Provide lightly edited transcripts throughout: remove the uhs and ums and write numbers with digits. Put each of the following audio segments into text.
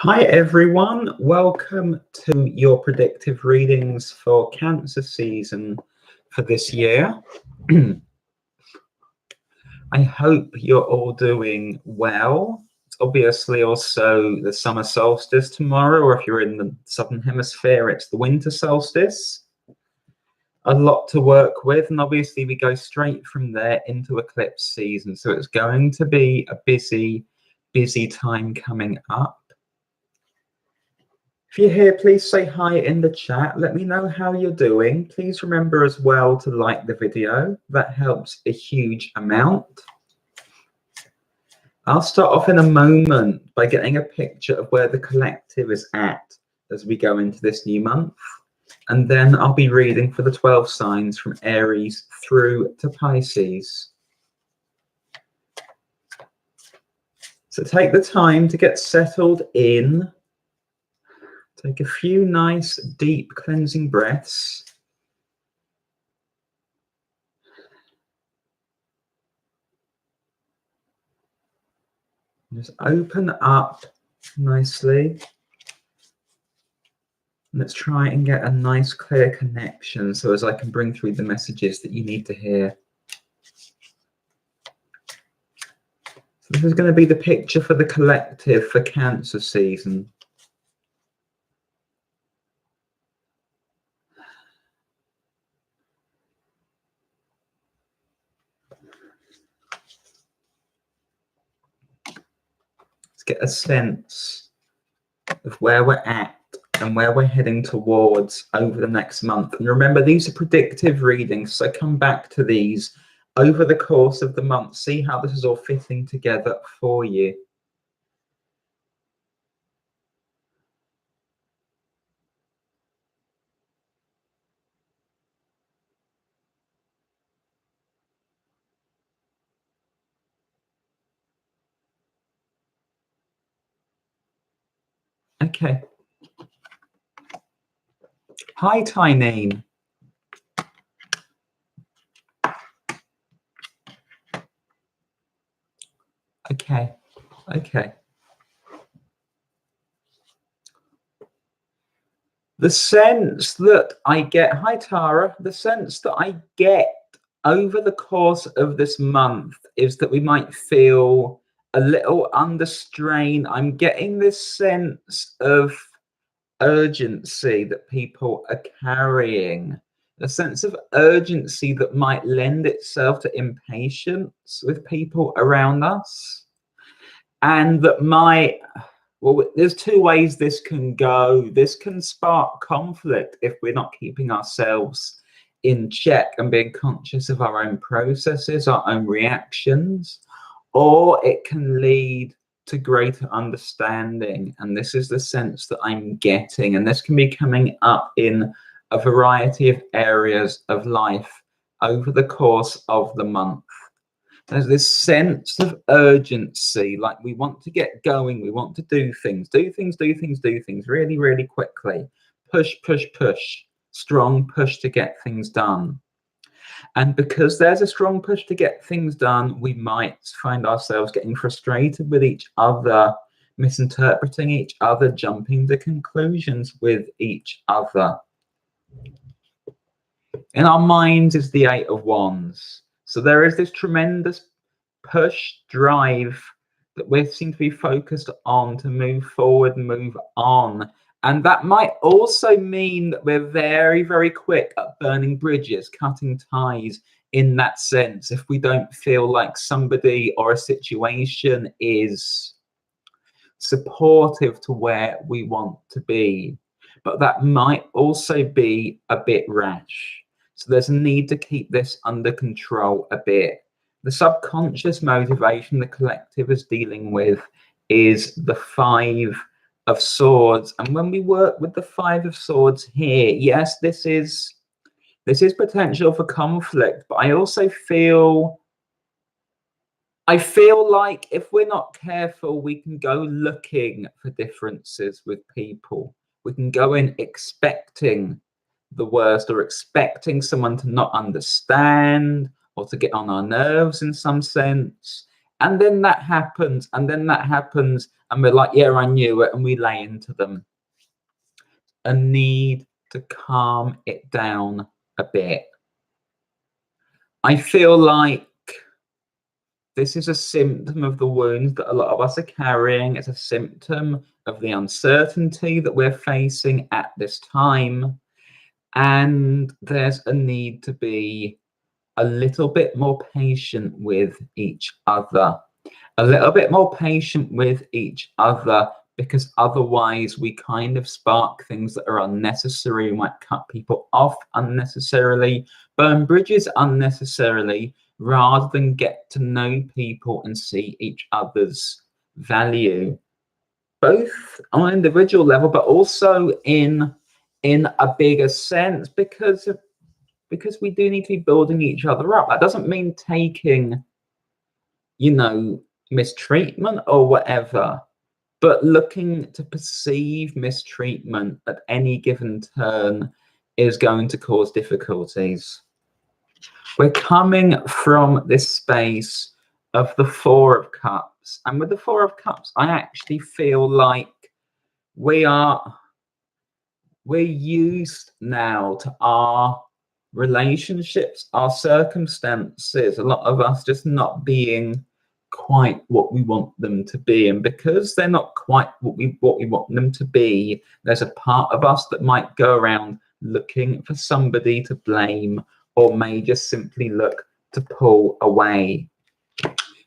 Hi everyone, welcome to your predictive readings for Cancer season for this year. I hope you're all doing well. It's obviously also the summer solstice tomorrow, or if you're in the southern hemisphere, it's the winter solstice. A lot to work with, and obviously we go straight from there into eclipse season, so it's going to be a busy time coming up. If you're here, please say hi in the chat. Let me know how you're doing. Please remember as well to like the video. That helps a huge amount. I'll start off in a moment by getting a picture of where the collective is at as we go into this new month. And then I'll be reading for the 12 signs from Aries through to Pisces. So take the time to get settled in. Take a few nice, deep, cleansing breaths. Just open up nicely. Let's try and get a nice, clear connection so as I can bring through the messages that you need to hear. So this is going to be the picture for the collective for Cancer season. Get a sense of where we're at and where we're heading towards over the next month. And remember, these are predictive readings, so come back to these over the course of the month. See how this is all fitting together for you. Okay. Hi, Tyneen. Okay. The sense that I get, hi Tara, the sense that I get over the course of this month is that we might feel a little under strain. I'm getting this sense of urgency that people are carrying, a sense of urgency that might lend itself to impatience with people around us, and that might, well, there's two ways this can go. This can spark conflict if we're not keeping ourselves in check and being conscious of our own processes, our own reactions, or it can lead to greater understanding. And this is the sense that I'm getting, and this can be coming up in a variety of areas of life over the course of the month. There's this sense of urgency, like we want to get going, we want to do things really, really quickly. Push, strong push to get things done. And because there's a strong push to get things done, we might find ourselves getting frustrated with each other, misinterpreting each other, jumping to conclusions with each other. In our minds is the Eight of Wands. So there is this tremendous push, drive that we seem to be focused on to move forward, move on. And that might also mean that we're very, very quick at burning bridges, cutting ties in that sense, if we don't feel like somebody or a situation is supportive to where we want to be. But that might also be a bit rash. So there's a need to keep this under control a bit. The subconscious motivation the collective is dealing with is the Five of Swords. And when we work with the Five of Swords here, yes, this is potential for conflict, but I also feel like if we're not careful, we can go looking for differences with people. We can go in expecting the worst, or expecting someone to not understand or to get on our nerves in some sense. And then that happens, and then that happens, and we're like, yeah, I knew it, and we lay into them. A need to calm it down a bit. I feel like this is a symptom of the wounds that a lot of us are carrying. It's a symptom of the uncertainty that we're facing at this time. And there's a need to be a little bit more patient with each other. A little bit more patient with each other, because otherwise we kind of spark things that are unnecessary. We might cut people off unnecessarily, burn bridges unnecessarily, rather than get to know people and see each other's value, both on an individual level, but also in a bigger sense, because we do need to be building each other up. That doesn't mean taking, mistreatment or whatever, but looking to perceive mistreatment at any given turn is going to cause difficulties. We're coming from this space of the Four of Cups, and with the Four of Cups, I actually feel like we're used now to our relationships, our circumstances, a lot of us just not being quite what we want them to be. And because they're not quite what we want them to be, there's a part of us that might go around looking for somebody to blame, or may just simply look to pull away.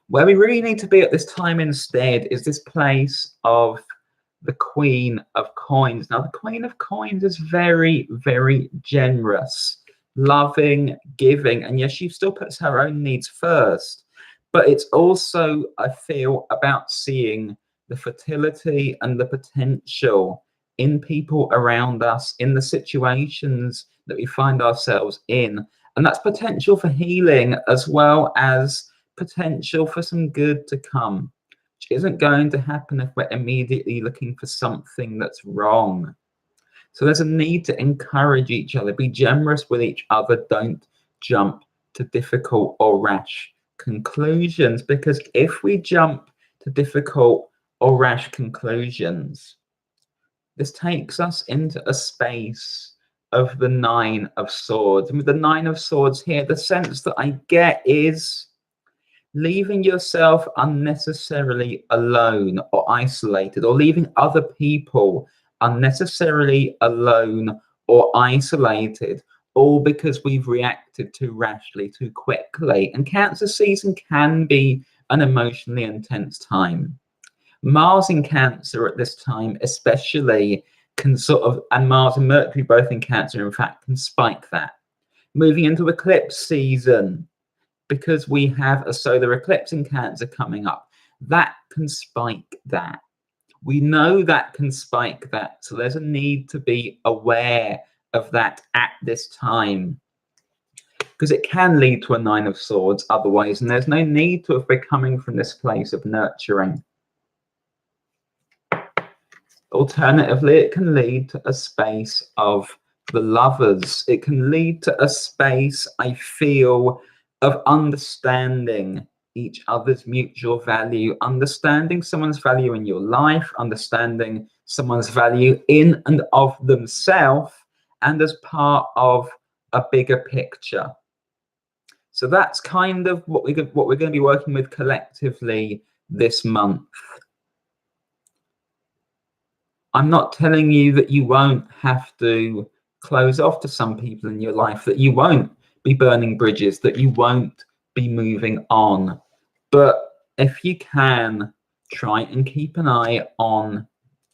Where we really need to be at this time instead is this place of the Queen of Coins. Now, the Queen of Coins is very, very generous, loving, giving, and yes, she still puts her own needs first, but it's also, I feel, about seeing the fertility and the potential in people around us, in the situations that we find ourselves in, and that's potential for healing as well as potential for some good to come, which isn't going to happen if we're immediately looking for something that's wrong. So there's a need to encourage each other, be generous with each other, don't jump to difficult or rash conclusions, because if we jump to difficult or rash conclusions, this takes us into a space of the Nine of Swords. And with the Nine of Swords here, the sense that I get is leaving yourself unnecessarily alone or isolated, or leaving other people unnecessarily alone or isolated, all because we've reacted too rashly, too quickly. And Cancer season can be an emotionally intense time. Mars in Cancer at this time especially can and Mars and Mercury both in Cancer, in fact, can spike that. Moving into eclipse season, because we have a solar eclipse in Cancer coming up, that can spike that. We know that can spike that. So there's a need to be aware of that at this time, because it can lead to a Nine of Swords otherwise, and there's no need to if we're coming from this place of nurturing. Alternatively, it can lead to a space of the Lovers. It can lead to a space, I feel, of understanding each other's mutual value, understanding someone's value in your life, understanding someone's value in and of themselves, and as part of a bigger picture. So that's kind of what we're going to be working with collectively this month. I'm not telling you that you won't have to close off to some people in your life, that you won't be burning bridges, that you won't be moving on. But if you can, try and keep an eye on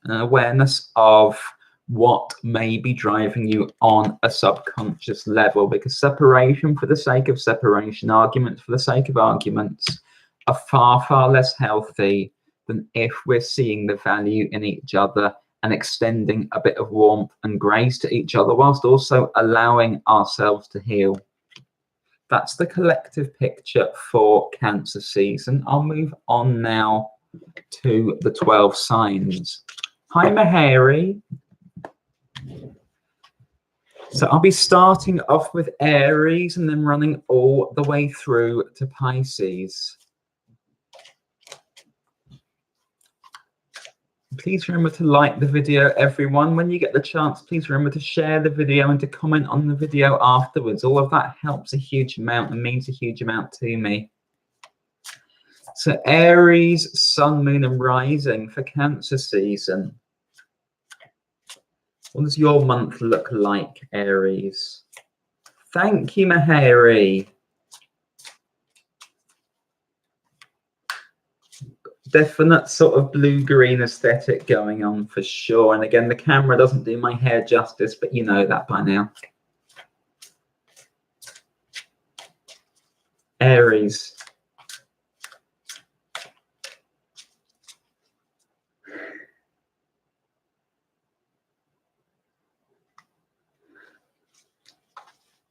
an awareness of what may be driving you on a subconscious level, because separation for the sake of separation, arguments for the sake of arguments, are far, far less healthy than if we're seeing the value in each other and extending a bit of warmth and grace to each other, whilst also allowing ourselves to heal. That's the collective picture for Cancer season. I'll move on now to the 12 signs. Hi, Mahari. So I'll be starting off with Aries and then running all the way through to Pisces. Please remember to like the video, everyone. When you get the chance, please remember to share the video and to comment on the video afterwards. All of that helps a huge amount and means a huge amount to me. So Aries, Sun, Moon and Rising for Cancer season. What does your month look like, Aries? Thank you, Mahari. Definite sort of blue-green aesthetic going on for sure. And again, the camera doesn't do my hair justice, but you know that by now. Aries.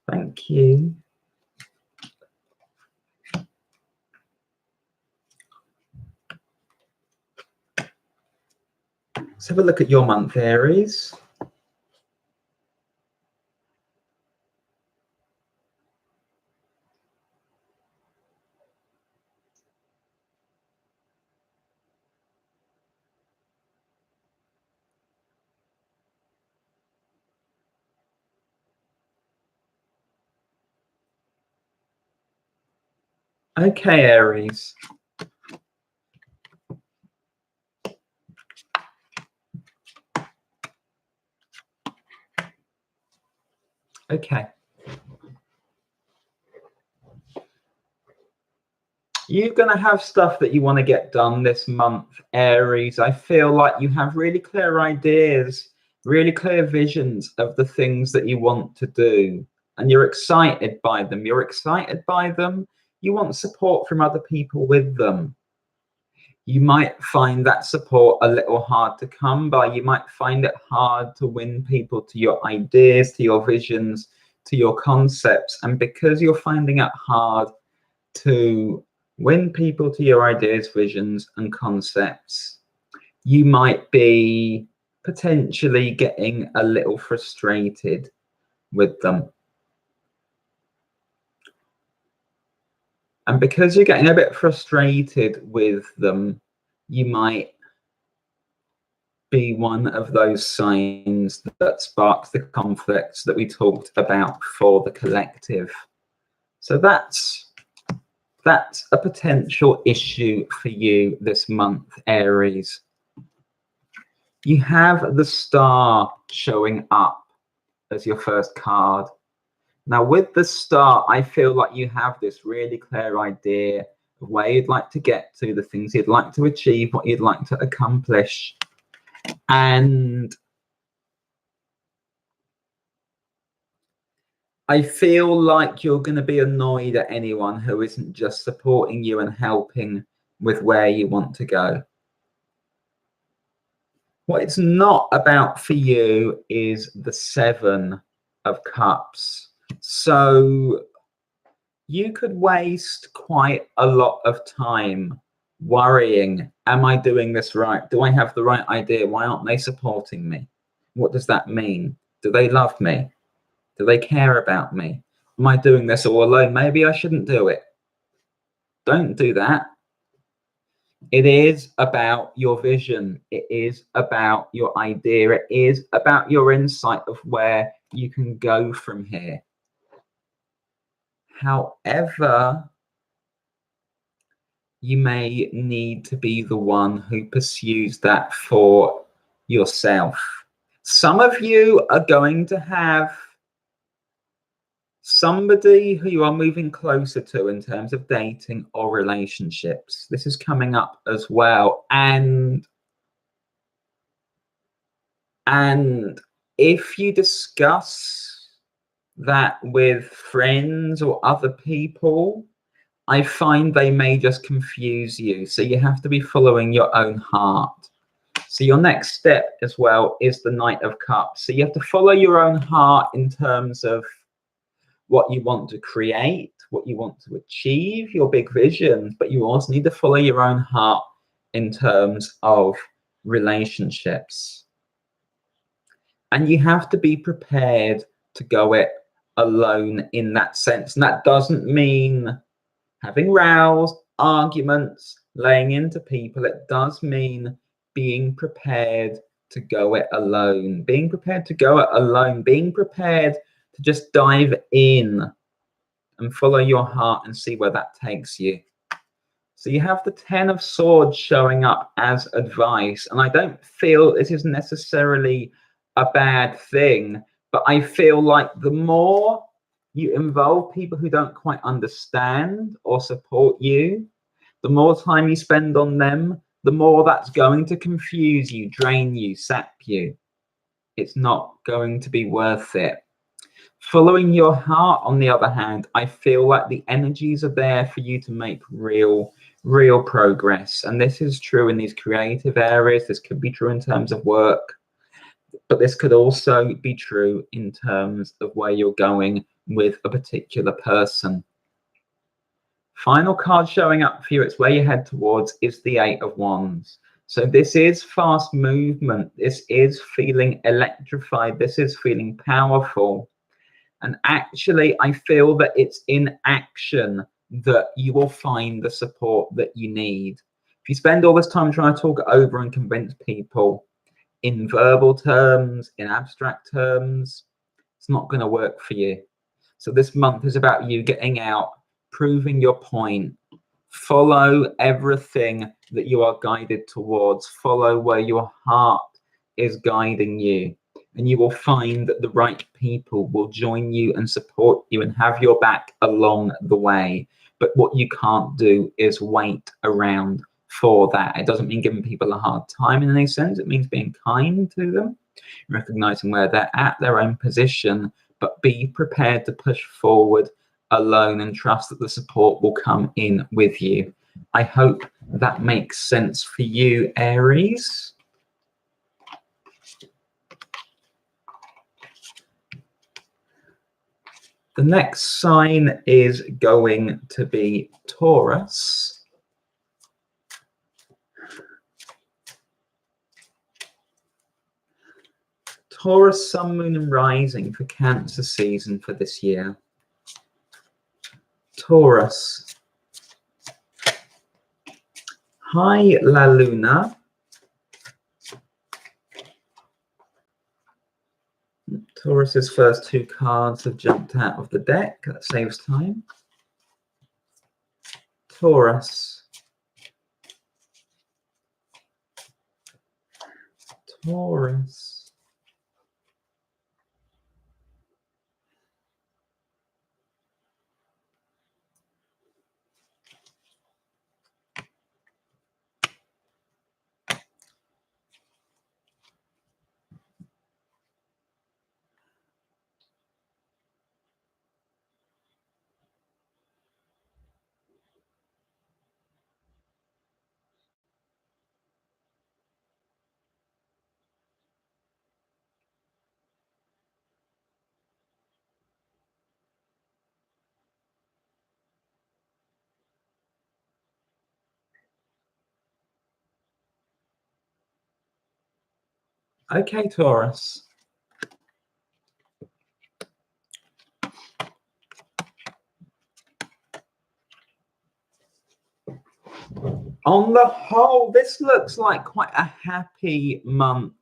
Thank you. Let's have a look at your month, Aries. Okay, Aries. Okay. You're going to have stuff that you want to get done this month, Aries. I feel like you have really clear ideas, really clear visions of the things that you want to do. And you're excited by them. You're excited by them. You want support from other people with them. You might find that support a little hard to come by. You might find it hard to win people to your ideas, to your visions, to your concepts. And because you're finding it hard to win people to your ideas, visions, and concepts, you might be potentially getting a little frustrated with them. And because you're getting a bit frustrated with them, you might be one of those signs that sparks the conflicts that we talked about for the collective. So that's a potential issue for you this month, Aries. You have the Star showing up as your first card. Now with the Star, I feel like you have this really clear idea of where you'd like to get to, the things you'd like to achieve, what you'd like to accomplish. And I feel like you're going to be annoyed at anyone who isn't just supporting you and helping with where you want to go. What it's not about for you is the Seven of Cups. So you could waste quite a lot of time worrying, am I doing this right? Do I have the right idea? Why aren't they supporting me? What does that mean? Do they love me? Do they care about me? Am I doing this all alone? Maybe I shouldn't do it. Don't do that. It is about your vision. It is about your idea. It is about your insight of where you can go from here. However, you may need to be the one who pursues that for yourself. Some of you are going to have somebody who you are moving closer to in terms of dating or relationships. This is coming up as well. And if you discuss that with friends or other people, I find they may just confuse you. So you have to be following your own heart. So your next step as well is the Knight of Cups. So you have to follow your own heart in terms of what you want to create, what you want to achieve, your big visions, but you also need to follow your own heart in terms of relationships. And you have to be prepared to go it alone in that sense. And that doesn't mean having rows, arguments, laying into people. It does mean being prepared to go it alone, being prepared to go it alone, being prepared to just dive in and follow your heart and see where that takes you. So you have the 10 of Swords showing up as advice, and I don't feel this is necessarily a bad thing, but I feel like the more you involve people who don't quite understand or support you, the more time you spend on them, the more that's going to confuse you, drain you, sap you. It's not going to be worth it. Following your heart, on the other hand, I feel like the energies are there for you to make real progress. And this is true in these creative areas. This could be true in terms of work, but this could also be true in terms of where you're going with a particular person. Final card showing up for you, it's where you head towards, is the 8 of Wands. So this is fast movement. This is feeling electrified. This is feeling powerful. And actually, I feel that it's in action that you will find the support that you need. If you spend all this time trying to talk it over and convince people in verbal terms, in abstract terms, it's not going to work for you. So this month is about you getting out, proving your point. Follow everything that you are guided towards. Follow where your heart is guiding you. And you will find that the right people will join you and support you and have your back along the way. But what you can't do is wait around for that. It doesn't mean giving people a hard time in any sense. It means being kind to them, recognizing where they're at, their own position, but be prepared to push forward alone and trust that the support will come in with you. I hope that makes sense for you, Aries. The next sign is going to be Taurus. Taurus, Sun, Moon, and Rising for Cancer season for this year. Taurus. Hi, La Luna. Taurus's first 2 cards have jumped out of the deck. That saves time. Taurus. Taurus. Okay, Taurus. On the whole, this looks like quite a happy month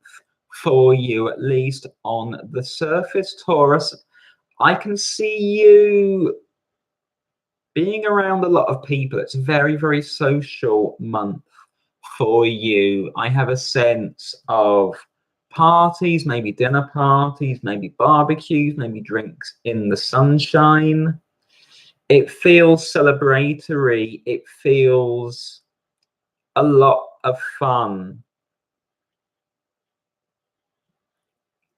for you, at least on the surface, Taurus. I can see you being around a lot of people. It's a very social month for you. I have a sense of parties, maybe dinner parties, maybe barbecues, maybe drinks in the sunshine. It feels celebratory. It feels a lot of fun.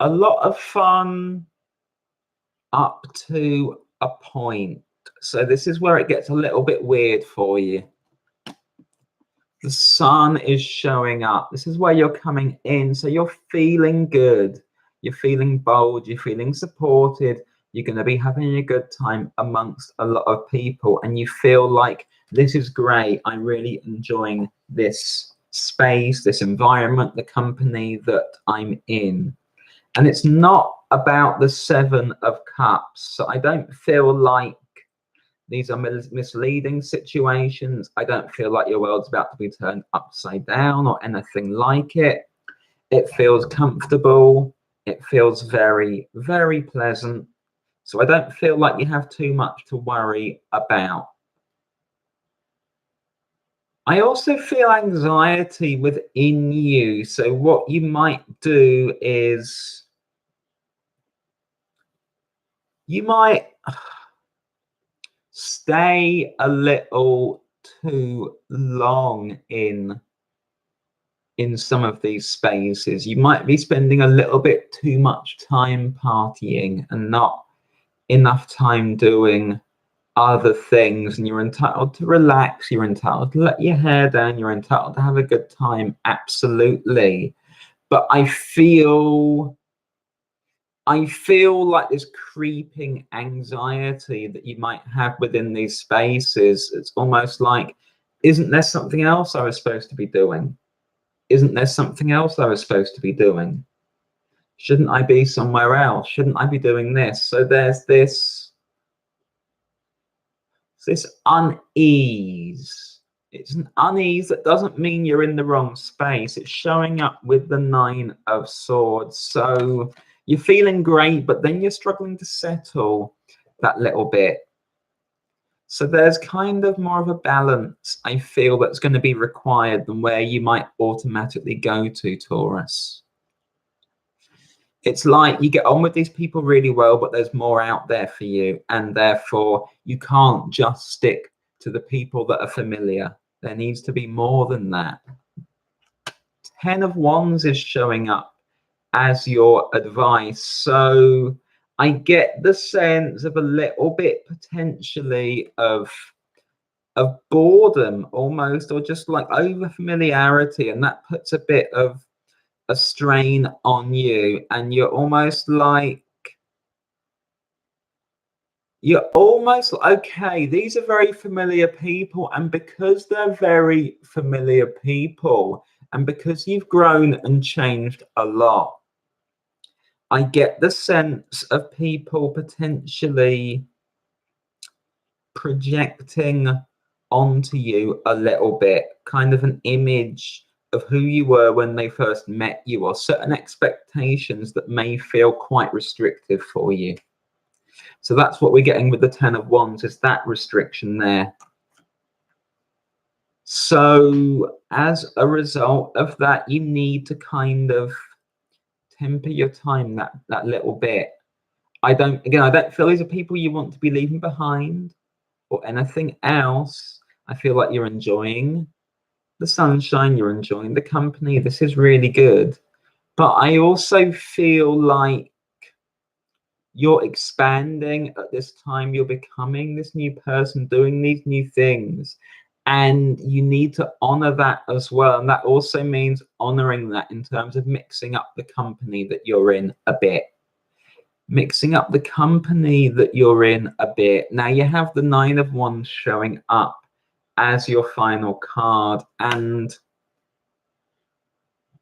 A lot of fun up to a point. So this is where it gets a little bit weird for you. The sun is showing up. This is where you're coming in. So you're feeling good. You're feeling bold. You're feeling supported. You're going to be having a good time amongst a lot of people. And you feel like this is great. I'm really enjoying this space, this environment, the company that I'm in. And it's not about the 7 of Cups. So I don't feel like These are misleading situations. I don't feel like your world's about to be turned upside down or anything like it. It feels comfortable. It feels very, very pleasant. So I don't feel like you have too much to worry about. I also feel anxiety within you. So what you might do is you might stay a little too long in some of these spaces. You might be spending a little bit too much time partying and not enough time doing other things, and you're entitled to relax, you're entitled to let your hair down, you're entitled to have a good time, absolutely. But I feel like this creeping anxiety that you might have within these spaces. It's almost like, isn't there something else I was supposed to be doing? Isn't there something else I was supposed to be doing? Shouldn't I be somewhere else? Shouldn't I be doing this? So there's this unease. It's an unease that doesn't mean you're in the wrong space. It's showing up with the 9 of Swords. So you're feeling great, but then you're struggling to settle that little bit. So there's kind of more of a balance, I feel, that's going to be required than where you might automatically go to, Taurus. It's like you get on with these people really well, but there's more out there for you. And therefore, you can't just stick to the people that are familiar. There needs to be more than that. 10 of Wands is showing up as your advice. So I get the sense of a little bit potentially of boredom almost, or just like over familiarity. And that puts a bit of a strain on you, and you're almost like okay, these are very familiar people, and because they're very familiar people, and because you've grown and changed a lot, I get the sense of people potentially projecting onto you a little bit, kind of an image of who you were when they first met you, or certain expectations that may feel quite restrictive for you. So that's what we're getting with the 10 of Wands, is that restriction there. So as a result of that, you need to kind of temper your time that little bit. I don't feel these are people you want to be leaving behind or anything else. I feel like you're enjoying the sunshine, you're enjoying the company. This is really good. But I also feel like you're expanding at this time. You're becoming this new person, doing these new things. And you need to honor that as well. And that also means honoring that in terms of mixing up the company that you're in a bit. Mixing up the company that you're in a bit. Now you have the 9 of Wands showing up as your final card, and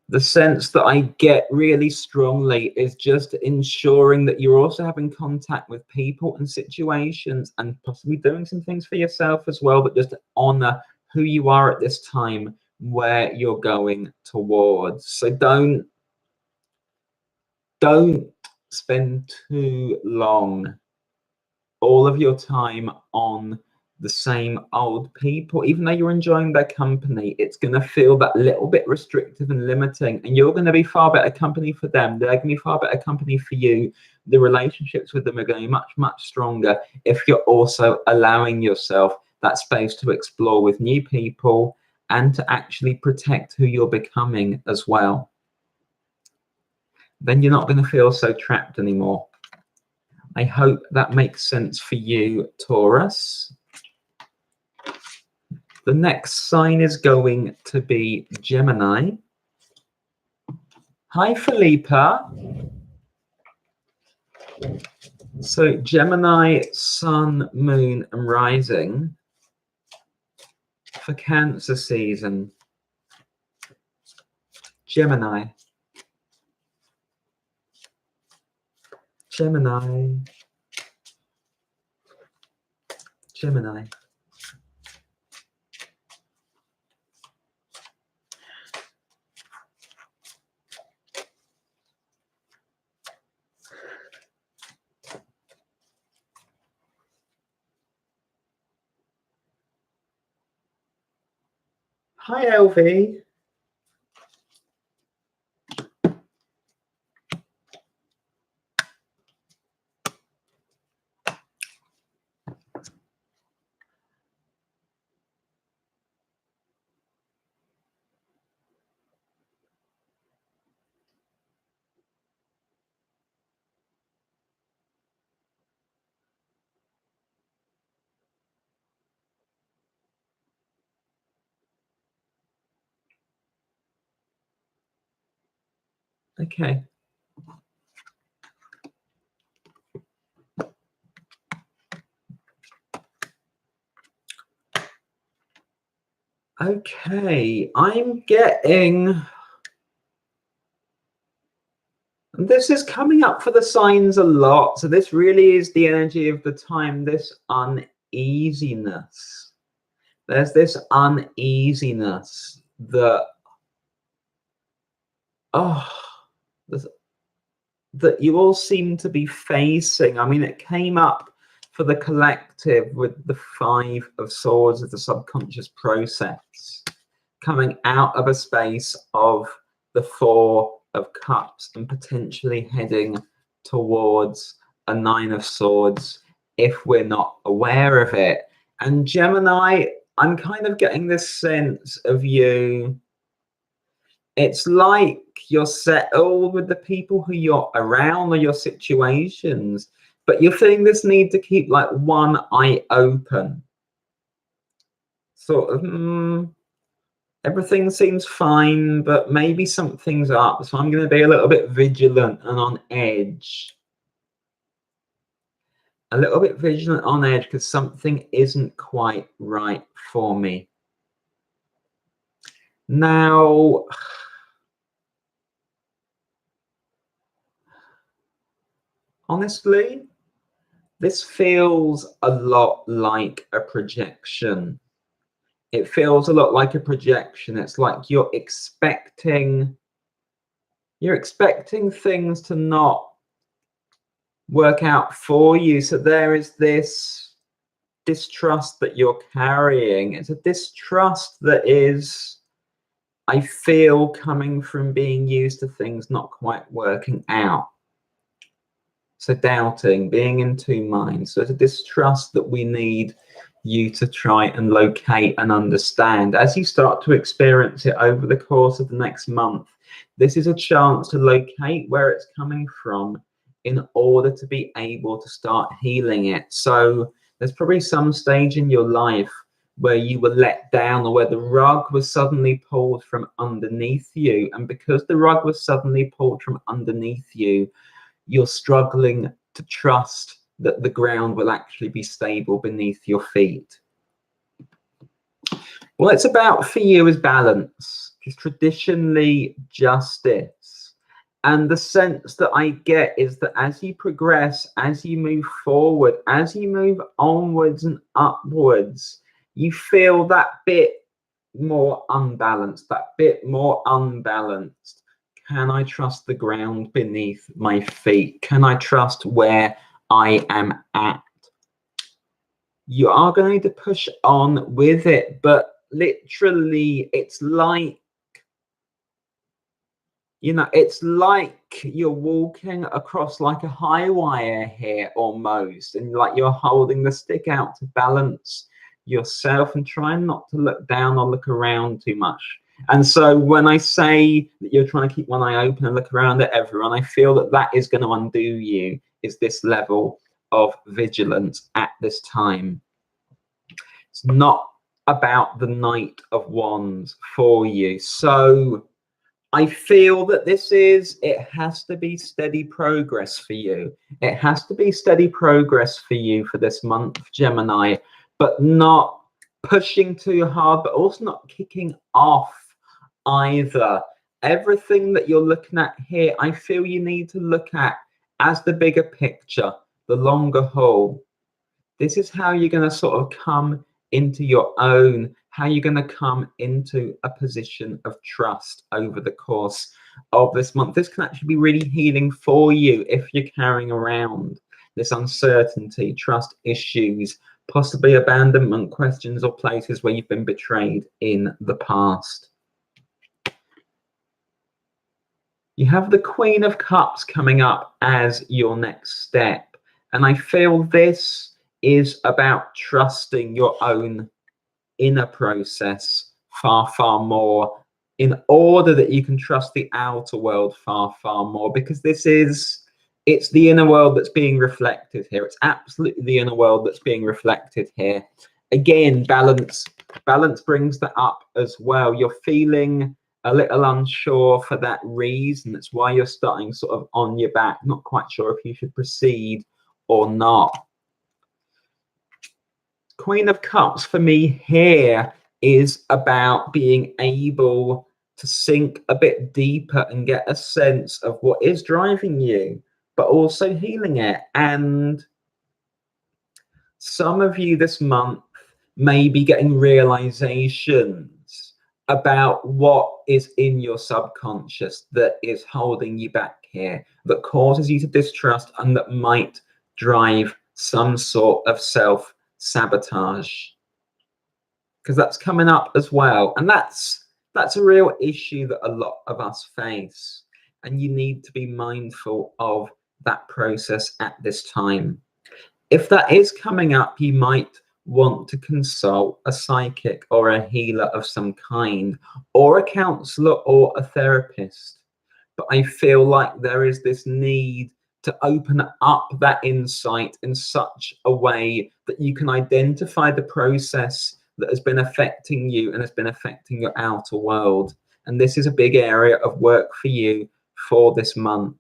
the sense that I get really strongly is just ensuring that you're also having contact with people and situations, and possibly doing some things for yourself as well, but just to honor who you are at this time, where you're going towards. So don't spend too long, all of your time, on the same old people. Even though you're enjoying their company, it's going to feel that little bit restrictive and limiting, and you're going to be far better company for them. They're going to be far better company for you. The relationships with them are going to be much, much stronger if you're also allowing yourself that space to explore with new people and to actually protect who you're becoming as well. Then you're not going to feel so trapped anymore. I hope that makes sense for you, Taurus. The next sign is going to be Gemini. Hi, Philippa. So Gemini, Sun, Moon, and Rising for Cancer season. Gemini. Gemini. Gemini. Hi, LV. Okay. Okay, I'm getting... This is coming up for the signs a lot. So this really is the energy of the time, this uneasiness. There's this uneasiness that, that you all seem to be facing. I mean, it came up for the collective with the 5 of Swords of the subconscious process, coming out of a space of the 4 of Cups and potentially heading towards a 9 of Swords if we're not aware of it. And Gemini, I'm kind of getting this sense of you. It's like you're settled with the people who you're around or your situations, but you're feeling this need to keep like one eye open. Sort of, everything seems fine, but maybe something's up. So I'm going to be a little bit vigilant and on edge. A little bit vigilant on edge because something isn't quite right for me. Now, honestly, this feels a lot like a projection. It feels a lot like a projection. It's like you're expecting things to not work out for you. So there is this distrust that you're carrying. It's a distrust that is, I feel, coming from being used to things not quite working out. So doubting, being in 2 minds. So it's a distrust that we need you to try and locate and understand. As you start to experience it over the course of the next month, this is a chance to locate where it's coming from in order to be able to start healing it. So there's probably some stage in your life where you were let down or where the rug was suddenly pulled from underneath you. And because the rug was suddenly pulled from underneath you, you're struggling to trust that the ground will actually be stable beneath your feet. What it's about for you is balance, just traditionally justice. And the sense that I get is that as you progress, as you move forward, as you move onwards and upwards, you feel that bit more unbalanced, Can I trust the ground beneath my feet? Can I trust where I am at? You are going to push on with it, but literally it's like, it's like you're walking across like a high wire here almost, and like you're holding the stick out to balance yourself and trying not to look down or look around too much. And so when I say that you're trying to keep one eye open and look around at everyone, I feel that that is going to undo you, is this level of vigilance at this time. It's not about the Knight of Wands for you. So I feel that it has to be steady progress for you. It has to be steady progress for you for this month, Gemini, but not pushing too hard, but also not kicking off either. Everything that you're looking at here, I feel you need to look at as the bigger picture, the longer haul. This is how you're going to sort of come into your own, how you're going to come into a position of trust over the course of this month. This can actually be really healing for you if you're carrying around this uncertainty, trust issues, possibly abandonment questions, or places where you've been betrayed in the past. You have the Queen of Cups coming up as your next step. And I feel this is about trusting your own inner process far, far more, in order that you can trust the outer world far, far more, because it's the inner world that's being reflected here. It's absolutely the inner world that's being reflected here. Again, balance brings that up as well. You're feeling a little unsure for that reason. That's why you're starting sort of on your back, not quite sure if you should proceed or not. Queen of Cups for me here is about being able to sink a bit deeper and get a sense of what is driving you, but also healing it. And some of you this month may be getting realizations about what is in your subconscious that is holding you back here, that causes you to distrust, and that might drive some sort of self-sabotage, because that's coming up as well. And that's a real issue that a lot of us face, and you need to be mindful of that process at this time. If that is coming up, you might want to consult a psychic or a healer of some kind, or a counselor or a therapist. But I feel like there is this need to open up that insight in such a way that you can identify the process that has been affecting you and has been affecting your outer world. And this is a big area of work for you for this month.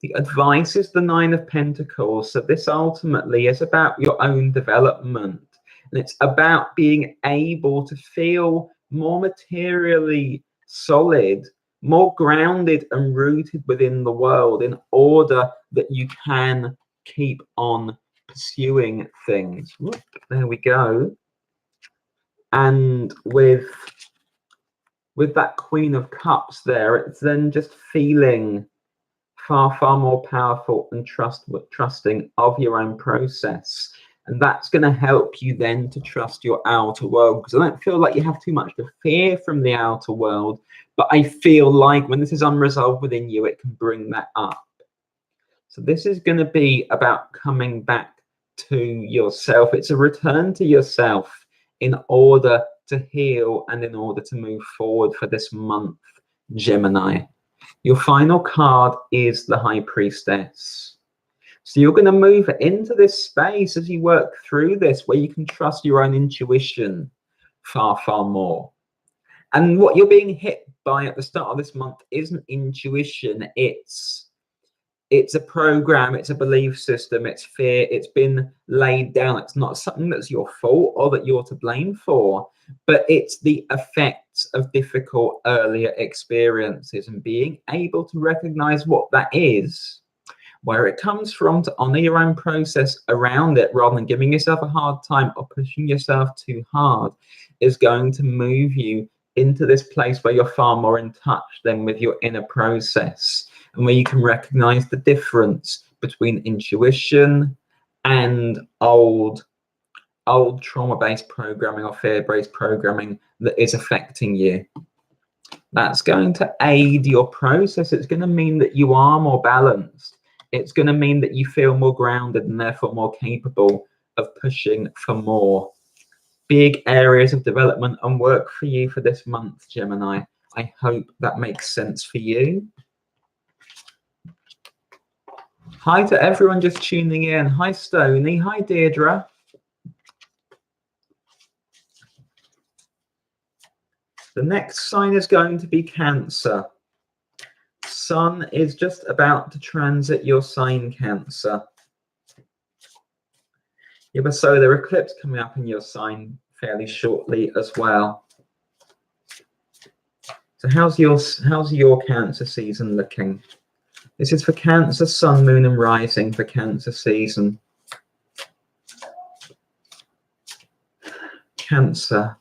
The advice is the Nine of Pentacles. So this ultimately is about your own development. And it's about being able to feel more materially solid, more grounded and rooted within the world, in order that you can keep on pursuing things. Whoop, there we go. And with that Queen of Cups there, it's then just feeling far, far more powerful and trusting of your own process. And that's going to help you then to trust your outer world, because I don't feel like you have too much to fear from the outer world, but I feel like when this is unresolved within you, it can bring that up. So this is going to be about coming back to yourself. It's a return to yourself in order to heal and in order to move forward for this month, Gemini. Your final card is the High Priestess. So you're going to move into this space as you work through this, where you can trust your own intuition far, far more. And what you're being hit by at the start of this month isn't intuition. It's a program, it's a belief system, it's fear, it's been laid down. It's not something that's your fault or that you're to blame for, but it's the effects of difficult earlier experiences, and being able to recognize what that is, where it comes from, to honor your own process around it rather than giving yourself a hard time or pushing yourself too hard, is going to move you into this place where you're far more in touch than with your inner process, and where you can recognize the difference between intuition and old trauma-based programming or fear-based programming that is affecting you. That's going to aid your process. It's going to mean that you are more balanced. It's going to mean that you feel more grounded and therefore more capable of pushing for more. Big areas of development and work for you for this month, Gemini. I hope that makes sense for you. Hi to everyone just tuning in. Hi, Stony. Hi, Deirdre. The next sign is going to be Cancer. Sun is just about to transit your sign, Cancer. You have a solar eclipse coming up in your sign fairly shortly as well. So how's your Cancer season looking? This is for Cancer, Sun, Moon and Rising for Cancer season. Cancer.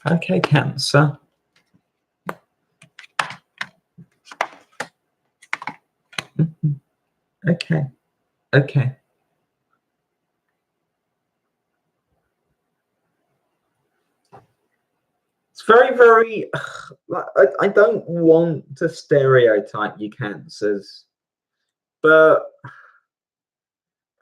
Okay, Cancer. Okay. Okay. It's very, very. I don't want to stereotype you Cancers, but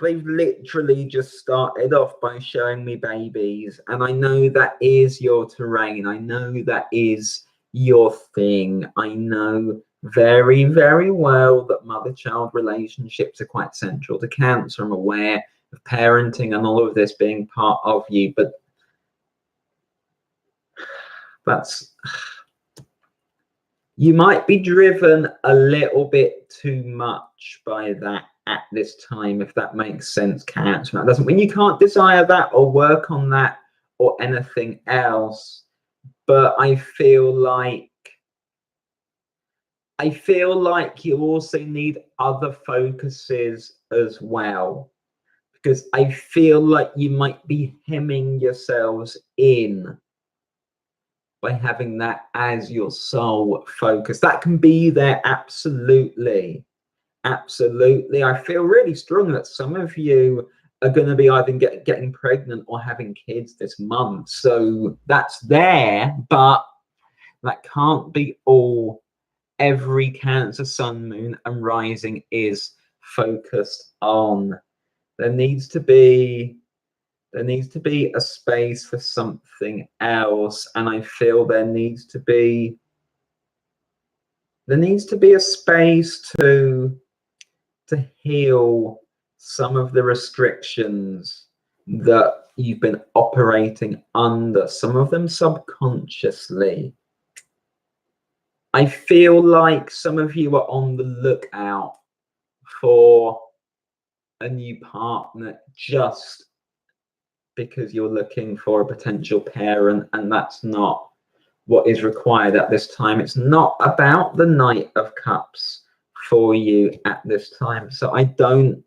they've literally just started off by showing me babies, and I know that is your terrain. I know that is your thing. I know very, very well that mother-child relationships are quite central to Cancer. I'm aware of parenting and all of this being part of you, but that's, you might be driven a little bit too much by that at this time, if that makes sense, Cancer. That doesn't mean you can't desire that or work on that or anything else, but I feel like you also need other focuses as well, because I feel like you might be hemming yourselves in by having that as your sole focus. That can be there, absolutely. Absolutely. I feel really strong that some of you are going to be either getting pregnant or having kids this month. So that's there, but that can't be all every Cancer sun, moon, and rising is focused on. There needs to be a space for something else, and I feel there needs to be a space to heal some of the restrictions that you've been operating under, some of them subconsciously. I feel like some of you are on the lookout for a new partner just because you're looking for a potential parent, and that's not what is required at this time. It's not about the Knight of Cups for you at this time. So I don't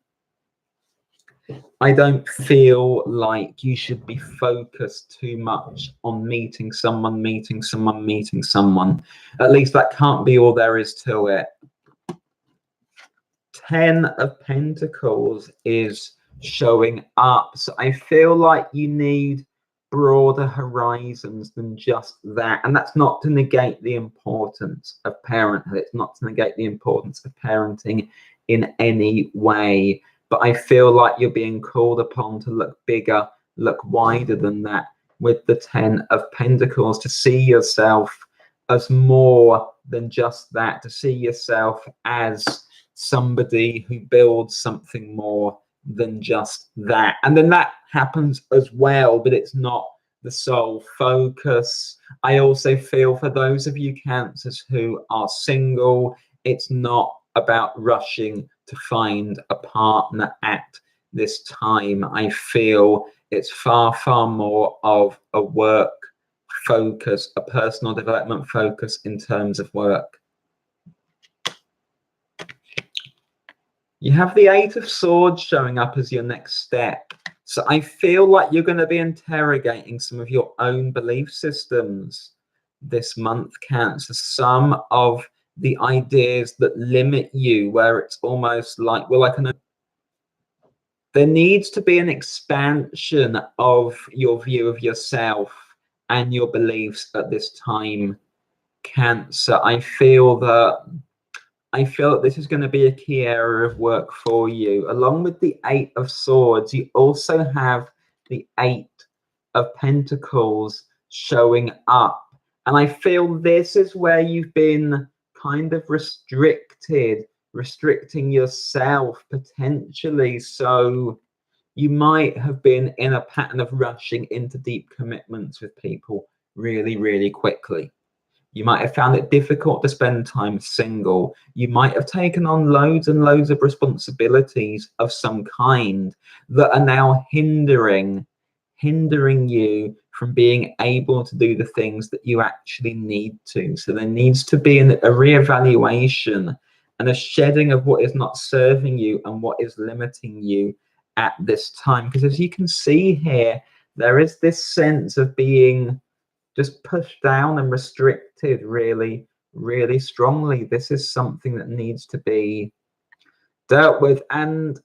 feel like you should be focused too much on meeting someone. At least that can't be all there is to it. 10 of Pentacles is showing up. So I feel like you need broader horizons than just that. And that's not to negate the importance of parenthood. It's not to negate the importance of parenting in any way. But I feel like you're being called upon to look bigger, look wider than that with the 10 of Pentacles, to see yourself as more than just that, to see yourself as somebody who builds something more than just that. And then that happens as well, but it's not the sole focus. I also feel for those of you Cancers who are single, it's not about rushing to find a partner at this time. I feel it's far, far more of a work focus, a personal development focus in terms of work. You have the 8 of Swords showing up as your next step. So I feel like you're going to be interrogating some of your own belief systems this month, Cancer. Some of the ideas that limit you, where it's almost like, well, there needs to be an expansion of your view of yourself and your beliefs at this time, Cancer. I feel that this is going to be a key area of work for you. Along with the 8 of Swords, you also have the 8 of Pentacles showing up. And I feel this is where you've been kind of restricting yourself potentially. So you might have been in a pattern of rushing into deep commitments with people really, really quickly. You might have found it difficult to spend time single. You might have taken on loads and loads of responsibilities of some kind that are now hindering you from being able to do the things that you actually need to. So there needs to be a reevaluation and a shedding of what is not serving you and what is limiting you at this time. Because as you can see here, there is this sense of being just pushed down and restricted really, really strongly. This is something that needs to be dealt with. And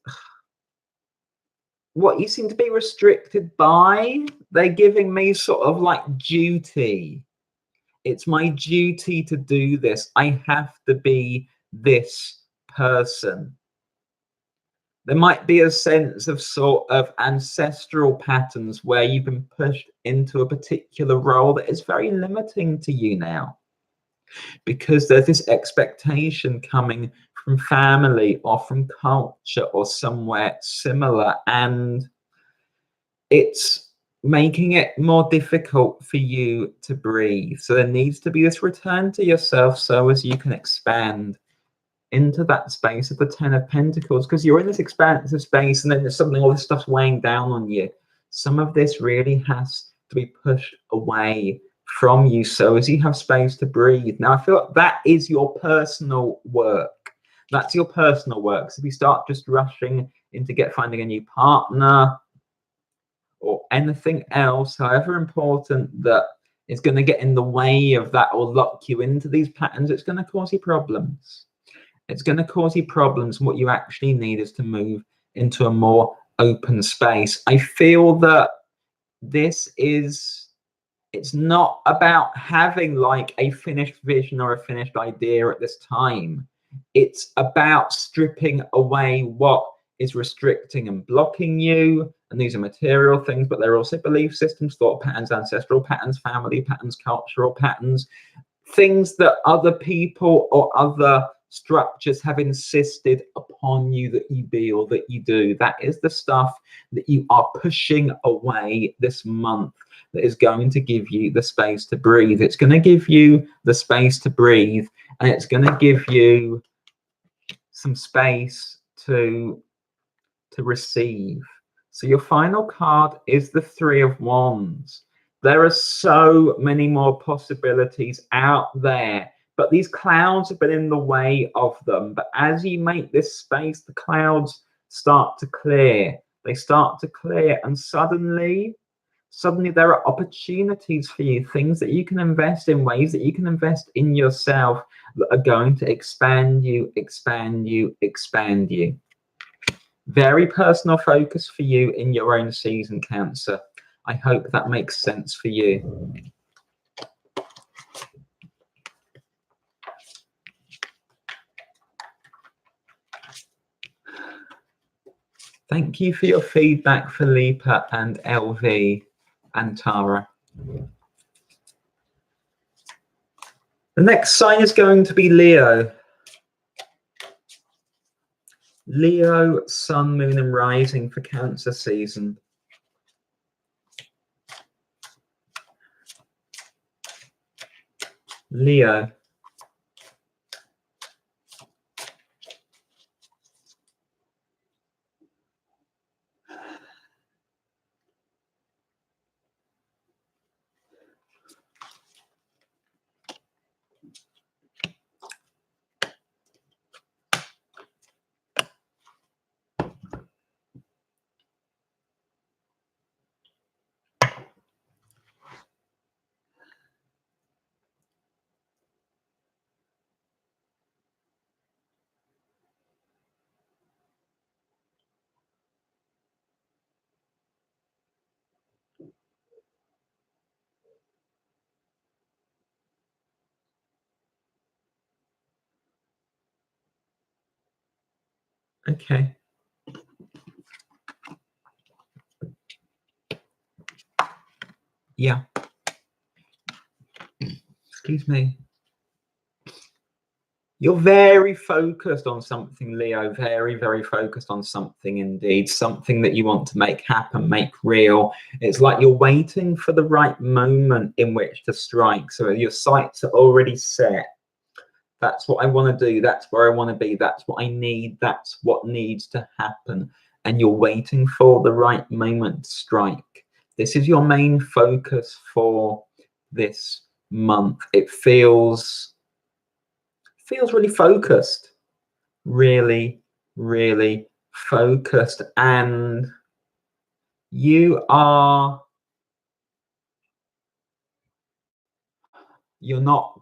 what you seem to be restricted by, they're giving me sort of like duty. It's my duty to do this. I have to be this person. There might be a sense of sort of ancestral patterns where you've been pushed into a particular role that is very limiting to you now, because there's this expectation coming from family or from culture or somewhere similar, and it's making it more difficult for you to breathe. So there needs to be this return to yourself so as you can expand into that space of the 10 of Pentacles, because you're in this expansive space and then there's something, all this stuff's weighing down on you. Some of this really has to be pushed away from you so as you have space to breathe. Now, I feel like that is your personal work. That's your personal work. So if you start just rushing into finding a new partner or anything else, however important, that is going to get in the way of that or lock you into these patterns, it's going to cause you problems. It's going to cause you problems. What you actually need is to move into a more open space. I feel that it's not about having like a finished vision or a finished idea at this time. It's about stripping away what is restricting and blocking you. And these are material things, but they're also belief systems, thought patterns, ancestral patterns, family patterns, cultural patterns, things that other people or other structures have insisted upon you that you be or that you do. That is the stuff that you are pushing away this month that is going to give you the space to breathe. It's going to give you the space to breathe, and it's going to give you some space to receive. So your final card is the 3 of Wands. There are so many more possibilities out there, but these clouds have been in the way of them. But as you make this space, the clouds start to clear. They start to clear, and suddenly there are opportunities for you, things that you can invest in, ways that you can invest in yourself that are going to expand you, expand you, expand you. Very personal focus for you in your own season, Cancer. I hope that makes sense for you. Thank you for your feedback, Philippa and LV and Tara. The next sign is going to be Leo. Leo, Sun, Moon and Rising for Cancer season. Leo. Okay. Yeah. Excuse me. You're very focused on something, Leo. Very, very focused on something indeed. Something that you want to make happen, make real. It's like you're waiting for the right moment in which to strike. So your sights are already set. That's what I want to do. That's where I want to be. That's what I need. That's what needs to happen. And you're waiting for the right moment to strike. This is your main focus for this month. It feels really focused, really, really focused. And you're not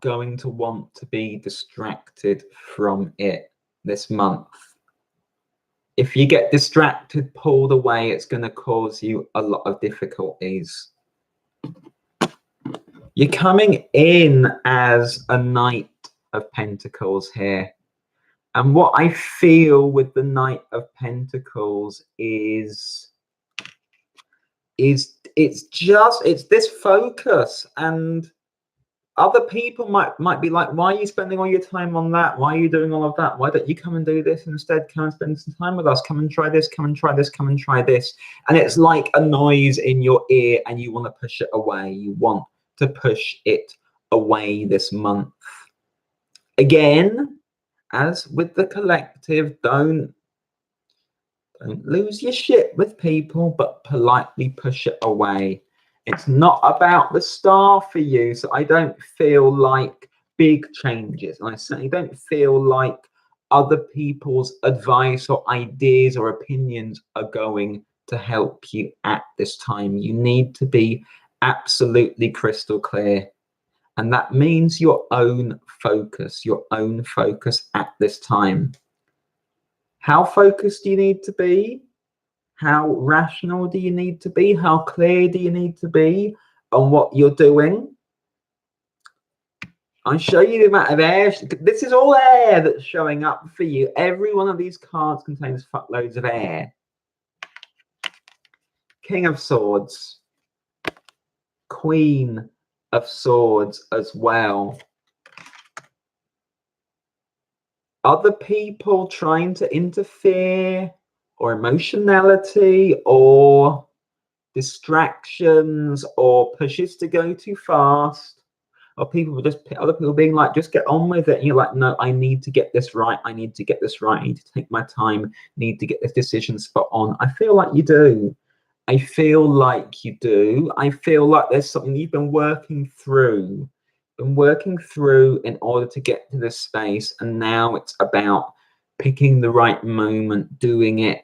going to want to be distracted from it this month. If you get distracted, pulled away, it's going to cause you a lot of difficulties. You're coming in as a Knight of Pentacles here. And what I feel with the Knight of Pentacles is it's this focus, and other people might be like, why are you spending all your time on that? Why are you doing all of that? Why don't you come and do this instead? Come and spend some time with us. Come and try this. Come and try this. Come and try this. And it's like a noise in your ear, and you want to push it away. You want to push it away this month. Again, as with the collective, don't lose your shit with people, but politely push it away. It's not about the star for you, so I don't feel like big changes. And I certainly don't feel like other people's advice or ideas or opinions are going to help you at this time. You need to be absolutely crystal clear. And that means your own focus at this time. How focused do you need to be? How rational do you need to be? How clear do you need to be on what you're doing? I'll show you the amount of air. This is all air that's showing up for you. Every one of these cards contains fuckloads of air. King of Swords. Queen of Swords as well. Other people trying to interfere, or emotionality, or distractions, or pushes to go too fast, or other people being like, just get on with it. And you're like, no, I need to get this right. I need to get this right. I need to take my time. Need to get this decision spot on. I feel like you do. I feel like you do. I feel like there's something you've been working through in order to get to this space, and now it's about picking the right moment, doing it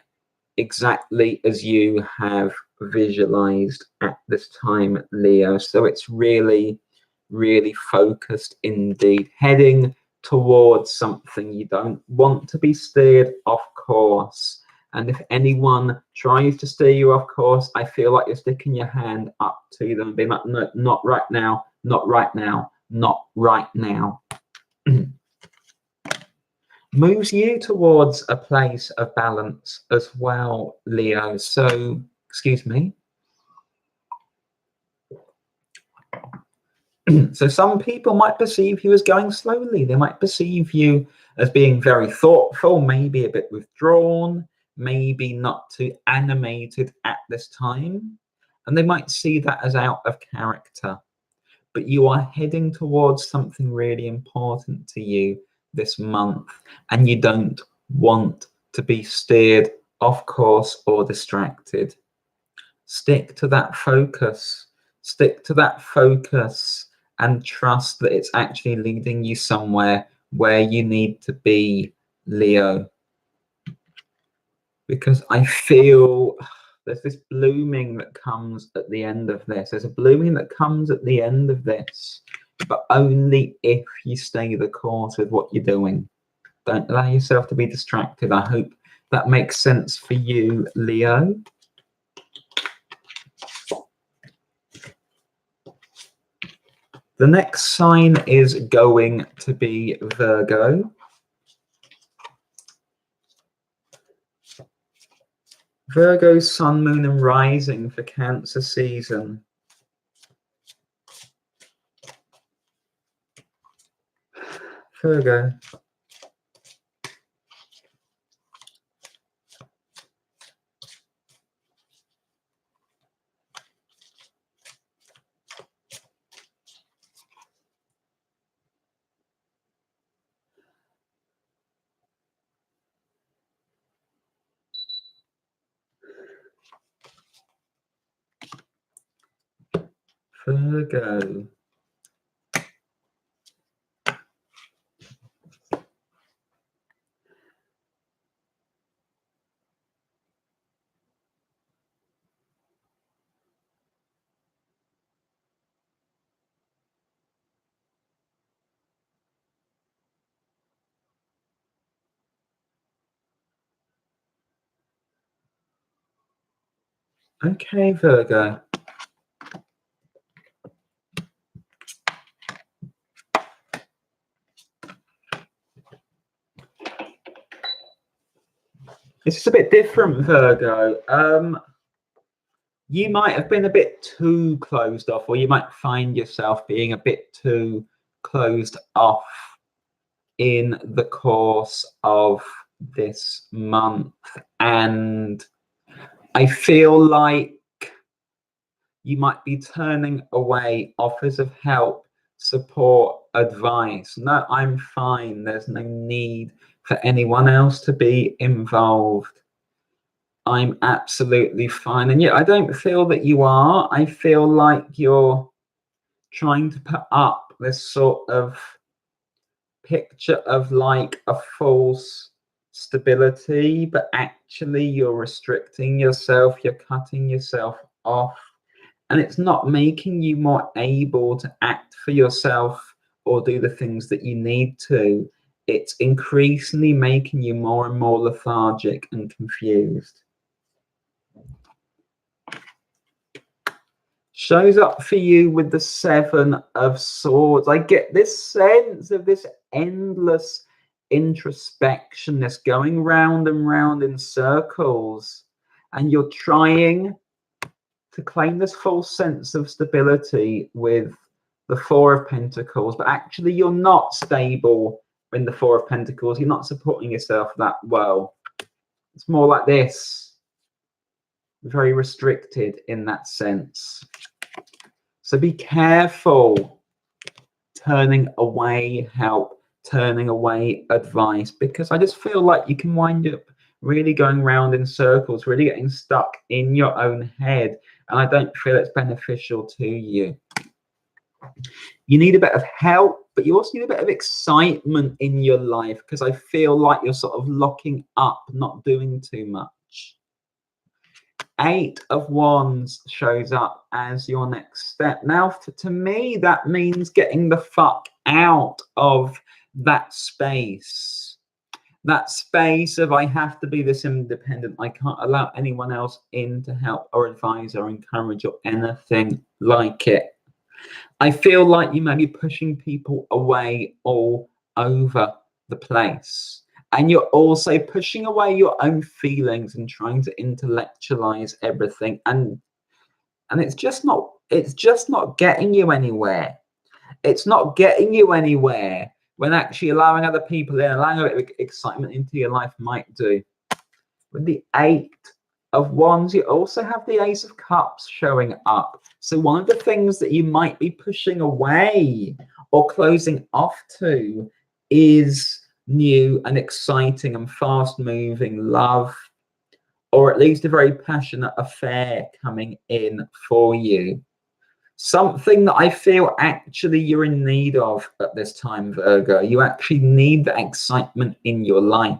exactly as you have visualized at this time, Leo. So it's really, really focused indeed, heading towards something. You don't want to be steered off course. And if anyone tries to steer you off course, I feel like you're sticking your hand up to them and being like, no, not right now, not right now, not right now. Moves you towards a place of balance as well, Leo. So, excuse me. So some people might perceive you as going slowly. They might perceive you as being very thoughtful, maybe a bit withdrawn, maybe not too animated at this time. And they might see that as out of character. But you are heading towards something really important to you this month, and you don't want to be steered off course or distracted. Stick to that focus. Stick to that focus and trust that it's actually leading you somewhere where you need to be, Leo. Because I feel there's this blooming that comes at the end of this. There's a blooming that comes at the end of this, but only if you stay the course with what you're doing. Don't allow yourself to be distracted. I hope that makes sense for you, Leo. The next sign is going to be Virgo. Virgo, sun, moon and rising for Cancer season. Virgo. Virgo. Okay, Virgo. This is a bit different, Virgo. You might have been a bit too closed off, or you might find yourself being a bit too closed off in the course of this month. And I feel like you might be turning away offers of help, support, advice. No, I'm fine. There's no need for anyone else to be involved. I'm absolutely fine. And yet I don't feel that you are. I feel like you're trying to put up this sort of picture of like a false stability, but actually you're restricting yourself, you're cutting yourself off, and it's not making you more able to act for yourself or do the things that you need to. It's increasingly making you more and more lethargic and confused. Shows up for you with the Seven of Swords. I get this sense of this endless introspection, this going round and round in circles, and you're trying to claim this false sense of stability with the Four of Pentacles, but actually you're not stable in the Four of Pentacles. You're not supporting yourself that well. It's more like this, very restricted in that sense. So be careful turning away help, turning away advice, because I just feel like you can wind up really going round in circles, really getting stuck in your own head, and I don't feel it's beneficial to you. You need a bit of help, but you also need a bit of excitement in your life, because I feel like you're sort of locking up, not doing too much. Eight of Wands shows up as your next step. Now, to me, that means getting the fuck out of that space. That space of I have to be this independent. I can't allow anyone else in to help or advise or encourage or anything like it. I feel like you may be pushing people away all over the place. And you're also pushing away your own feelings and trying to intellectualize everything. And it's just not getting you anywhere. It's not getting you anywhere when actually allowing other people in, allowing a bit of excitement into your life might do. With the Eight of Wands, you also have the Ace of Cups showing up. So one of the things that you might be pushing away or closing off to is new and exciting and fast moving love, or at least a very passionate affair coming in for you. Something that I feel actually you're in need of at this time, Virgo. You actually need that excitement in your life.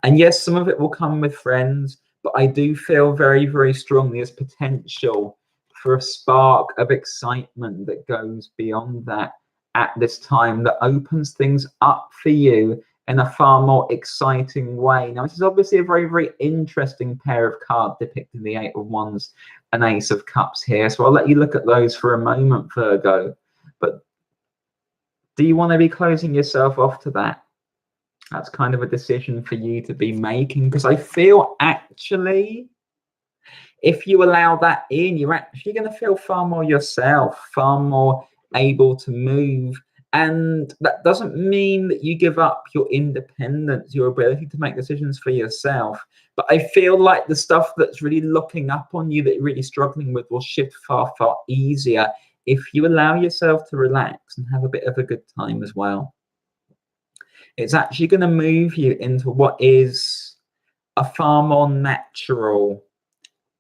And yes, some of it will come with friends, but I do feel very, very strongly there's potential for a spark of excitement that goes beyond that at this time, that opens things up for you in a far more exciting way. Now, this is obviously a very, very interesting pair of cards depicting the Eight of Wands and Ace of Cups here. So I'll let you look at those for a moment, Virgo. But do you want to be closing yourself off to that? That's kind of a decision for you to be making, because I feel actually If you allow that in, you're actually going to feel far more yourself, far more able to move. And that doesn't mean that you give up your independence, your ability to make decisions for yourself. But I feel like the stuff that's really looking up on you, that you're really struggling with, will shift far, far easier if you allow yourself to relax and have a bit of a good time as well. It's actually going to move you into what is a far more natural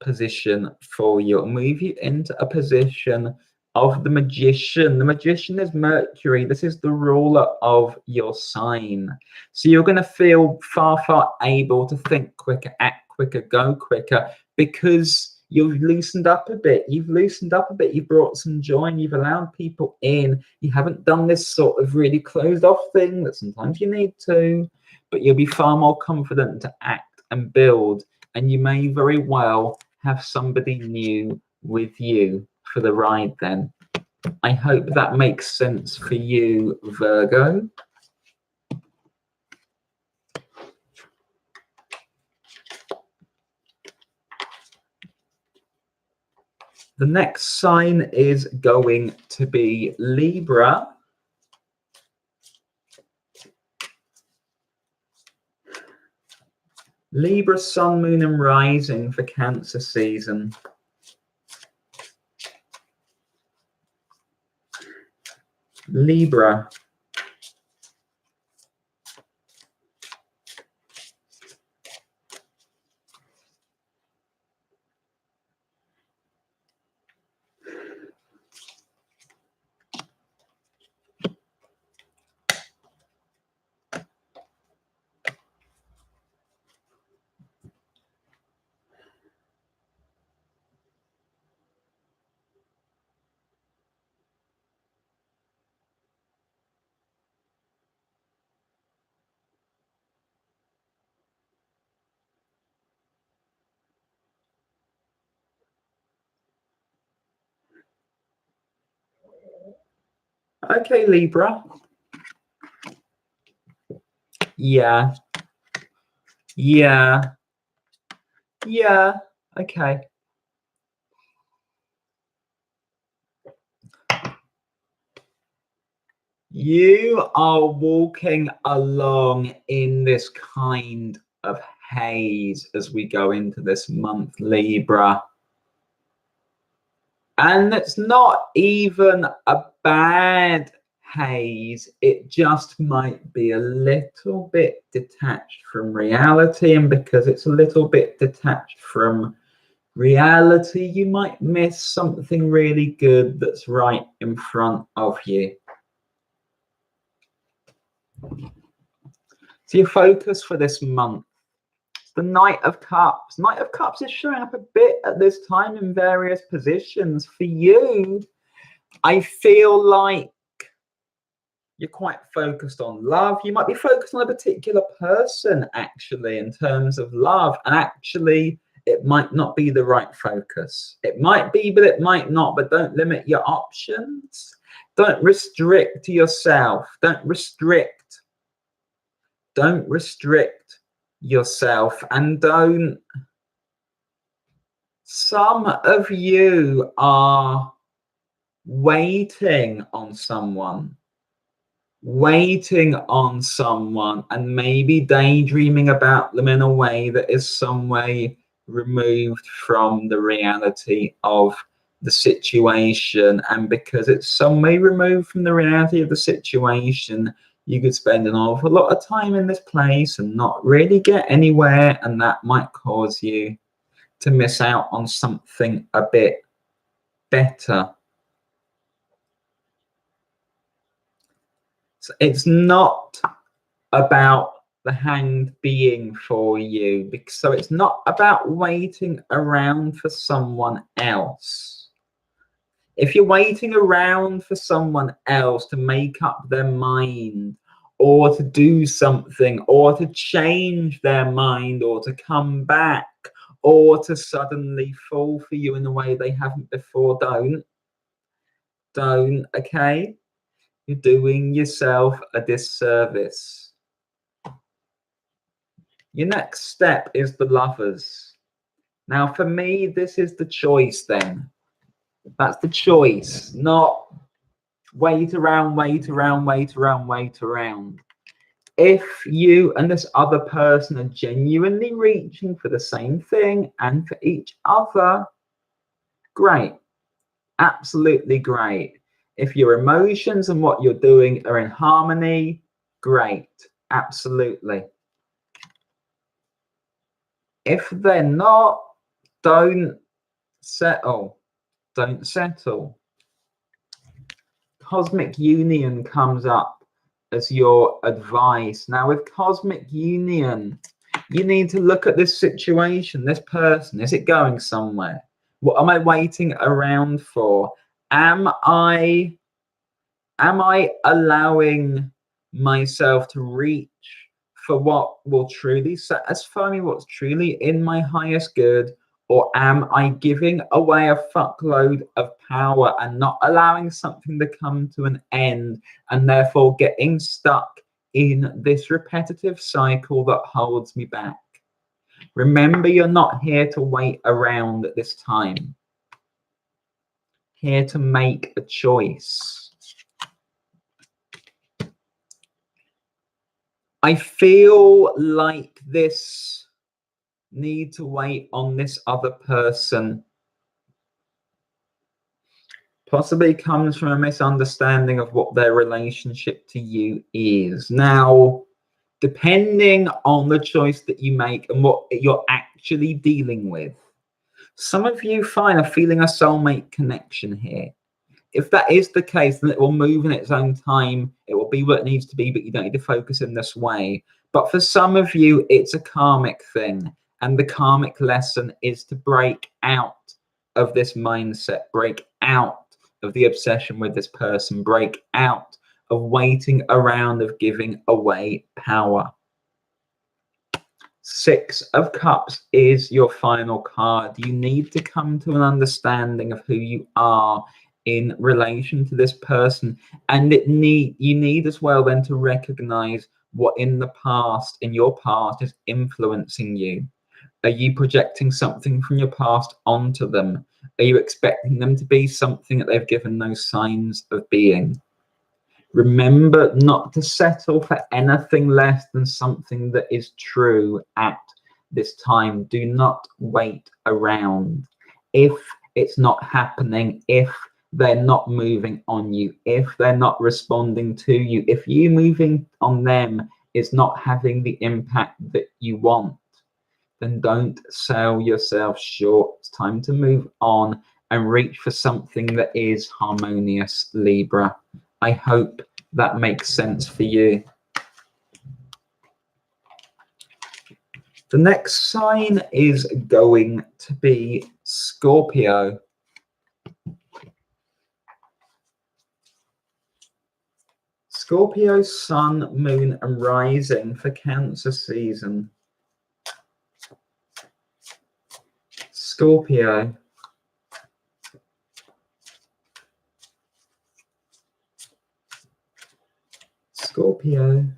position for you. It'll move you into a position of the magician. The magician is Mercury. This is the ruler of your sign. So you're going to feel far, far able to think quicker, act quicker, go quicker, because you've loosened up a bit. You've loosened up a bit. You've brought some joy and you've allowed people in. You haven't done this sort of really closed off thing that sometimes you need to, but you'll be far more confident to act and build. And you may very well have somebody new with you for the ride then. I hope that makes sense for you, Virgo. The next sign is going to be Libra. Libra, sun, moon, and rising for Cancer season. Libra. Okay, Libra. Yeah. Yeah. Yeah. Okay. You are walking along in this kind of haze as we go into this month, Libra. And it's not even a bad haze. It just might be a little bit detached from reality. And because it's a little bit detached from reality, you might miss something really good that's right in front of you. So your focus for this month, the Knight of Cups. Knight of Cups is showing up a bit at this time in various positions. For you, I feel like you're quite focused on love. You might be focused on a particular person, actually, in terms of love. And actually, it might not be the right focus. It might be, but it might not. But don't limit your options. Don't restrict yourself. Don't restrict yourself. And don't. Some of you are waiting on someone and maybe daydreaming about them in a way that is some way removed from the reality of the situation. And because it's some way removed from the reality of the situation, you could spend an awful lot of time in this place and not really get anywhere, and that might cause you to miss out on something a bit better. So it's not about the Hanged being for you, so it's not about waiting around for someone else. If you're waiting around for someone else to make up their mind, or to do something, or to change their mind, or to come back, or to suddenly fall for you in a way they haven't before, don't, okay? You're doing yourself a disservice. Your next step is the Lovers. Now, for me, this is the choice then. That's the choice, not wait around, wait around, wait around, wait around. If you and this other person are genuinely reaching for the same thing and for each other, great, absolutely great. If your emotions and what you're doing are in harmony, great, absolutely. If they're not, don't settle, don't settle. Cosmic union comes up as your advice. Now, with cosmic union, you need to look at this situation, this person. Is it going somewhere? What am I waiting around for? Am I allowing myself to reach for what will truly satisfy me, what's truly in my highest good? Or am I giving away a fuckload of power and not allowing something to come to an end, and therefore getting stuck in this repetitive cycle that holds me back? Remember, you're not here to wait around at this time. Here to make a choice. I feel like this need to wait on this other person possibly comes from a misunderstanding of what their relationship to you is. Now, depending on the choice that you make and what you're actually dealing with, some of you are feeling a soulmate connection here. If that is the case, then it will move in its own time. It will be what it needs to be, but you don't need to focus in this way. But for some of you, it's a karmic thing. And the karmic lesson is to break out of this mindset, break out of the obsession with this person, break out of waiting around, of giving away power. Six of Cups is your final card. You need to come to an understanding of who you are in relation to this person, and you need as well then to recognize what in the past, in your past, is influencing you. Are you projecting something from your past onto them? Are you expecting them to be something that they've given no signs of being? Remember not to settle for anything less than something that is true at this time. Do not wait around. If it's not happening, if they're not moving on you, if they're not responding to you, if you moving on them is not having the impact that you want, then don't sell yourself short. It's time to move on and reach for something that is harmonious, Libra. I hope that makes sense for you. The next sign is going to be Scorpio. Scorpio, sun, moon, and rising for Cancer season. Scorpio. Scorpio.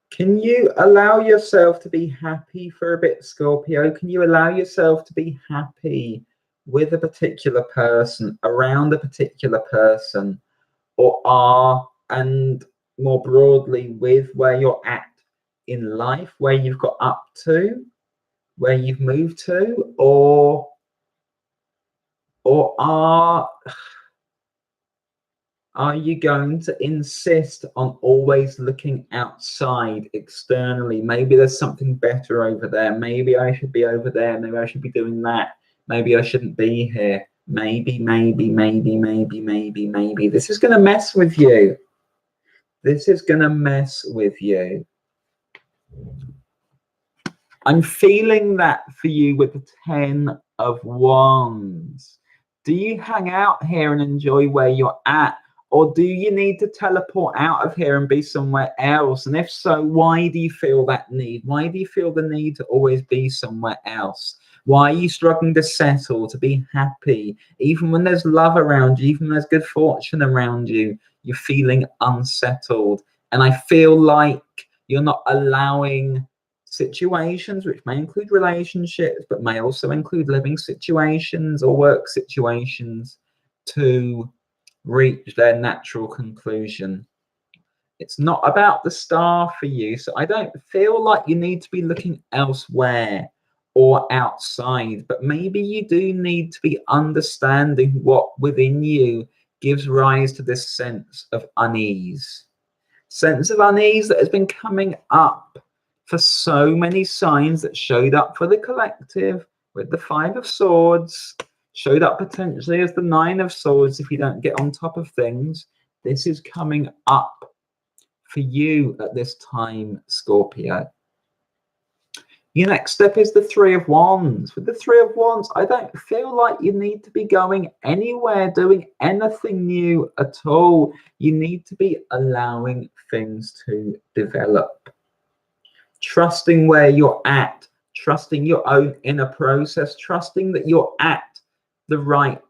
Can you allow yourself to be happy for a bit, Scorpio? Can you allow yourself to be happy with a particular person, around a particular person, and more broadly with where you're at in life, where you've got up to, where you've moved to? Or Or are you going to insist on always looking outside, externally? Maybe there's something better over there. Maybe I should be over there. Maybe I should be doing that. Maybe I shouldn't be here. Maybe. This is going to mess with you. This is going to mess with you. I'm feeling that for you with the 10 of Wands. Do you hang out here and enjoy where you're at? Or do you need to teleport out of here and be somewhere else? And if so, why do you feel that need? Why do you feel the need to always be somewhere else? Why are you struggling to settle, to be happy? Even when there's love around you, even when there's good fortune around you, you're feeling unsettled. And I feel like you're not allowing situations, which may include relationships, but may also include living situations or work situations, to reach their natural conclusion. It's not about the star for you, so I don't feel like you need to be looking elsewhere or outside, but maybe you do need to be understanding what within you gives rise to this sense of unease. Sense of unease that has been coming up for so many signs that showed up for the collective with the 5 of Swords, showed up potentially as the 9 of Swords if you don't get on top of things. This is coming up for you at this time, Scorpio. Your next step is the 3 of Wands. With the 3 of Wands, I don't feel like you need to be going anywhere, doing anything new at all. You need to be allowing things to develop. Trusting where you're at, trusting your own inner process, trusting that you're at the right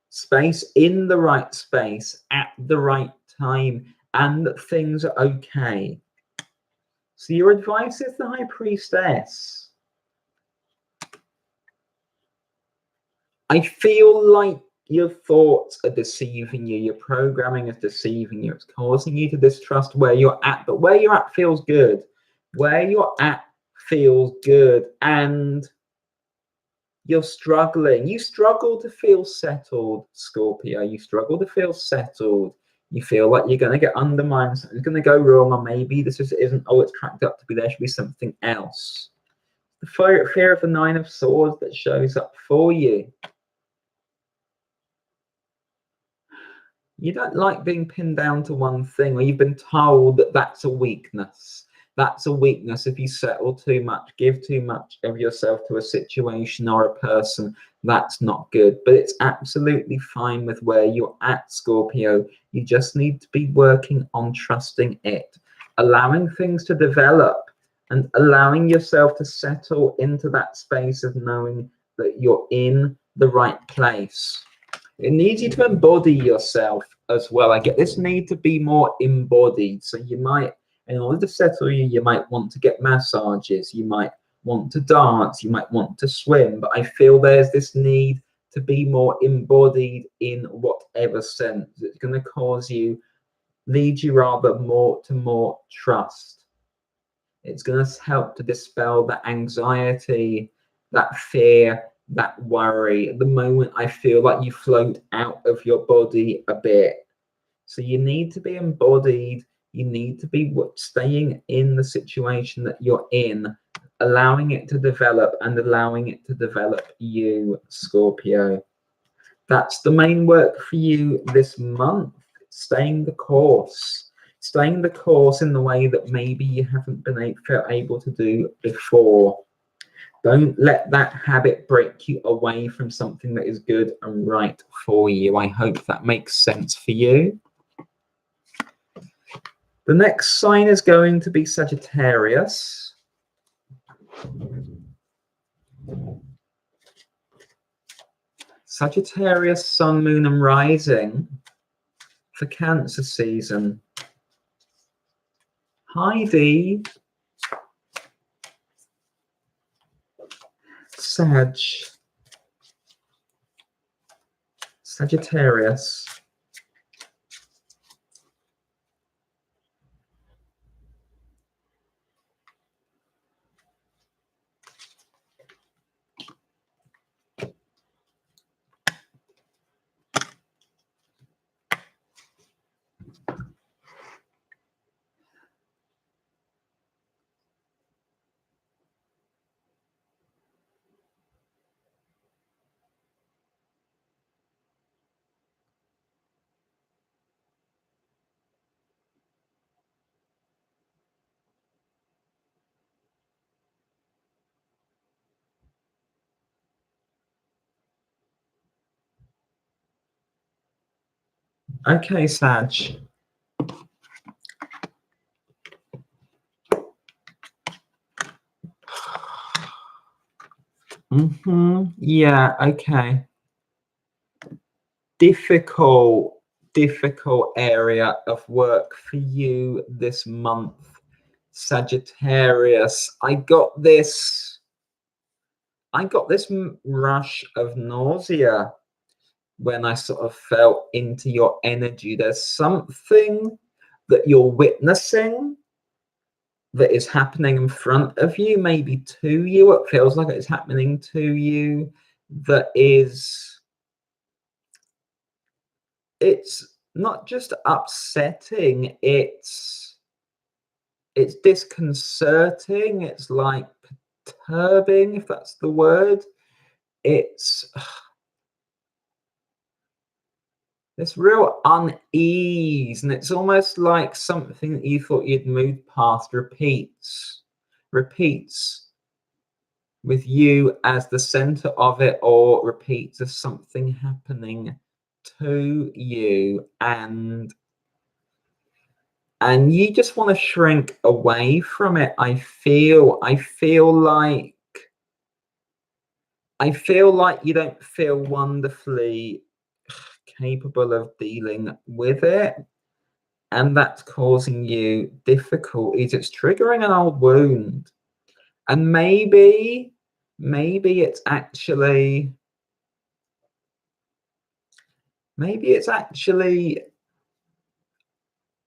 space, in the right space, at the right time, and that things are okay. So your advice is the High Priestess. I feel like your thoughts are deceiving you. Your programming is deceiving you. It's causing you to distrust where you're at. But where you're at feels good. Where you're at feels good. And you're struggling. You struggle to feel settled, Scorpio. You struggle to feel settled. You feel like you're going to get undermined. Something's going to go wrong. Or maybe this just isn't, oh, it's cracked up to be. There should be something else. The fear of the 9 of Swords that shows up for you. You don't like being pinned down to one thing, or you've been told that that's a weakness. That's a weakness if you settle too much, give too much of yourself to a situation or a person. That's not good, but it's absolutely fine with where you're at, Scorpio. You just need to be working on trusting it, allowing things to develop, and allowing yourself to settle into that space of knowing that you're in the right place. It needs you to embody yourself as well. I get this need to be more embodied. So you might, in order to settle you might want to get massages, you might want to dance, you might want to swim. But I feel there's this need to be more embodied in whatever sense. It's going to cause you, lead you rather more to more trust. It's going to help to dispel that anxiety, that fear, that worry. At the moment, I feel like you float out of your body a bit. So you need to be embodied. You need to be staying in the situation that you're in, allowing it to develop and allowing it to develop you, Scorpio. That's the main work for you this month. Staying the course. Staying the course in the way that maybe you haven't been able to do before. Don't let that habit break you away from something that is good and right for you. I hope that makes sense for you. The next sign is going to be Sagittarius. Sagittarius, Sun, Moon, and Rising for Cancer season. Heidi, Sagittarius. Okay, Saj. Yeah, okay. Difficult area of work for you this month, Sagittarius. I got this rush of nausea when I sort of felt into your energy. There's something that you're witnessing that is happening in front of you, maybe to you. It feels like it's happening to you. That is, it's not just upsetting, it's disconcerting, it's like perturbing, if that's the word. It's this real unease, and it's almost like something that you thought you'd moved past repeats with you as the center of it, or repeats as something happening to you, and you just want to shrink away from it. I feel like you don't feel wonderfully capable of dealing with it, and that's causing you difficulties. It's triggering an old wound, and maybe it's actually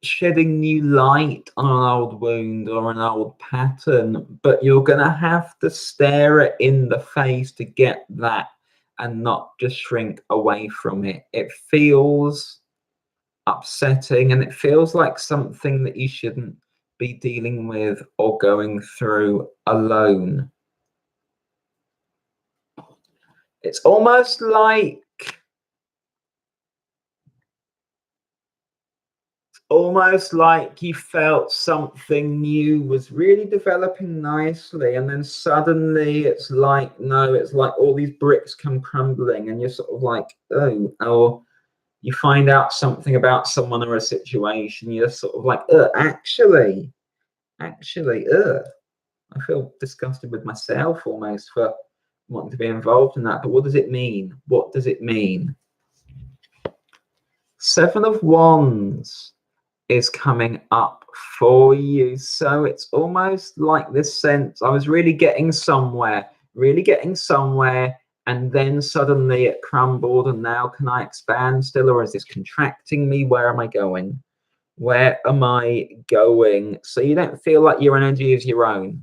shedding new light on an old wound or an old pattern, but you're going to have to stare it in the face to get that and not just shrink away from it. It feels upsetting, and it feels like something that you shouldn't be dealing with or going through alone. It's almost like you felt something new was really developing nicely, and then suddenly it's like, no, it's like all these bricks come crumbling, and you're sort of like, oh, or you find out something about someone or a situation, you're sort of like, actually, I feel disgusted with myself almost for wanting to be involved in that. But what does it mean? What does it mean? Seven of Wands is coming up for you. So it's almost like this sense, I was really getting somewhere, and then suddenly it crumbled, and now can I expand still, or is this contracting me? Where am I going? So you don't feel like your energy is your own.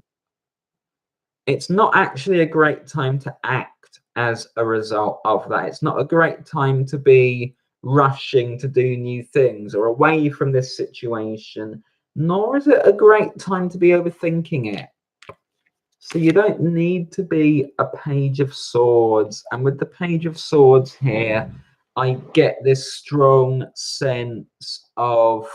It's not actually a great time to act as a result of that. It's not a great time to be rushing to do new things or away from this situation, nor is it a great time to be overthinking it. So you don't need to be a Page of Swords. And with the Page of Swords here, I get this strong sense of,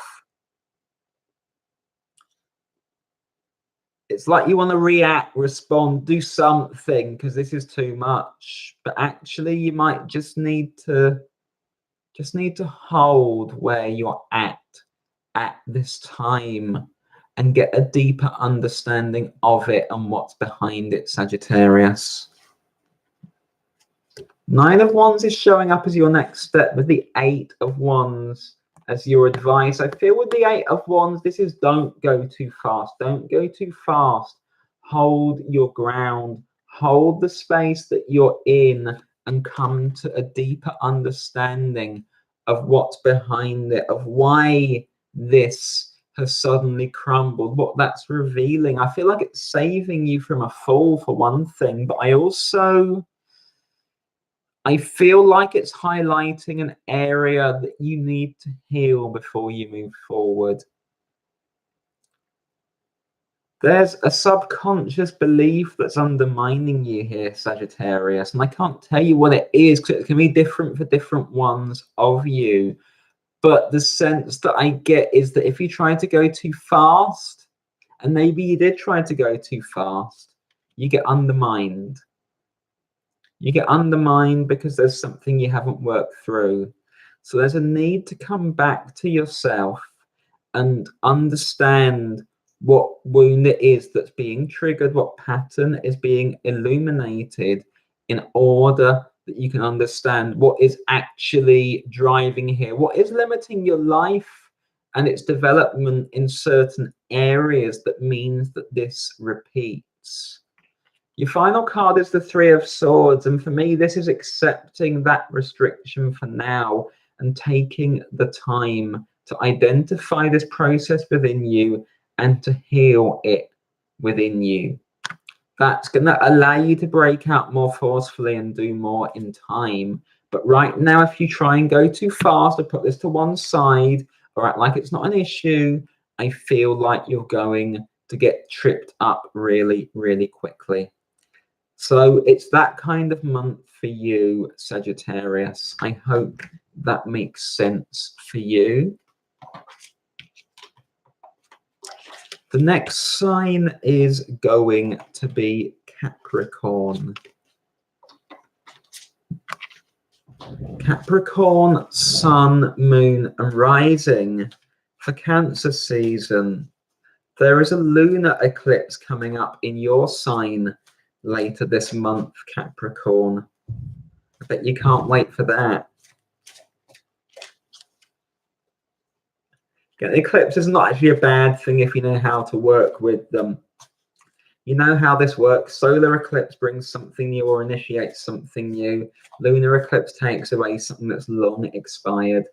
it's like you want to react, respond, do something because this is too much. But actually, you might just need to hold where you're at this time and get a deeper understanding of it and what's behind it, Sagittarius. Nine of Wands is showing up as your next step, with the Eight of Wands as your advice. I feel with the Eight of Wands, this is don't go too fast. Don't go too fast. Hold your ground. Hold the space that you're in and come to a deeper understanding of what's behind it, of why this has suddenly crumbled, what that's revealing. I feel like it's saving you from a fall, for one thing, but I feel like it's highlighting an area that you need to heal before you move forward. There's a subconscious belief that's undermining you here, Sagittarius, and I can't tell you what it is because it can be different for different ones of you. But the sense that I get is that if you try to go too fast, and maybe you did try to go too fast, you get undermined. You get undermined because there's something you haven't worked through. So there's a need to come back to yourself and understand what wound it is that's being triggered, what pattern is being illuminated, in order that you can understand what is actually driving here, what is limiting your life and its development in certain areas that means that this repeats. Your final card is the Three of Swords, and for me this is accepting that restriction for now and taking the time to identify this process within you and to heal it within you. That's going to allow you to break out more forcefully and do more in time. But right now, if you try and go too fast or put this to one side or act like it's not an issue, I feel like you're going to get tripped up really, really quickly. So it's that kind of month for you, Sagittarius. I hope that makes sense for you. The next sign is going to be Capricorn. Capricorn, Sun, Moon, and Rising. For Cancer season, there is a lunar eclipse coming up in your sign later this month, Capricorn. I bet you can't wait for that. The eclipse is not actually a bad thing if you know how to work with them. You know how this works. Solar eclipse brings something new or initiates something new. Lunar eclipse takes away something that's long expired.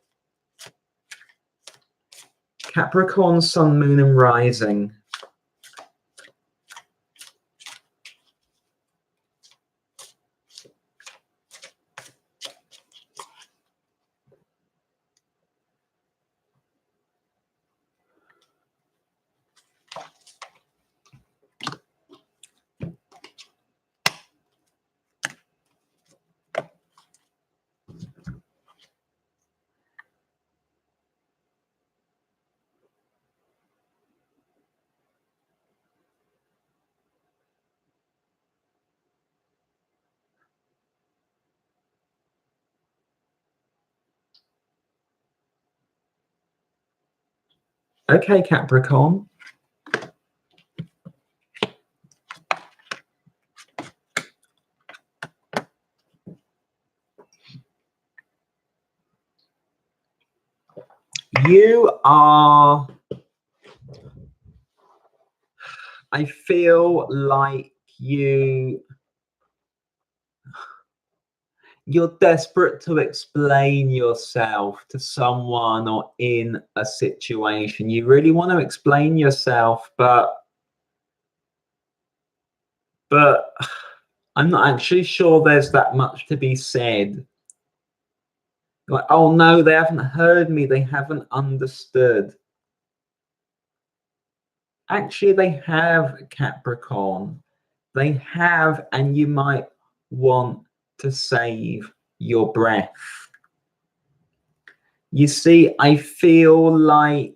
Capricorn, Sun, Moon, and Rising. Okay, Capricorn. You are, I feel like you're desperate to explain yourself to someone or in a situation. You really want to explain yourself, but I'm not actually sure there's that much to be said. Like, oh no, they haven't heard me, they haven't understood. Actually, they have, Capricorn. They have, and you might want to save your breath. You see, I feel like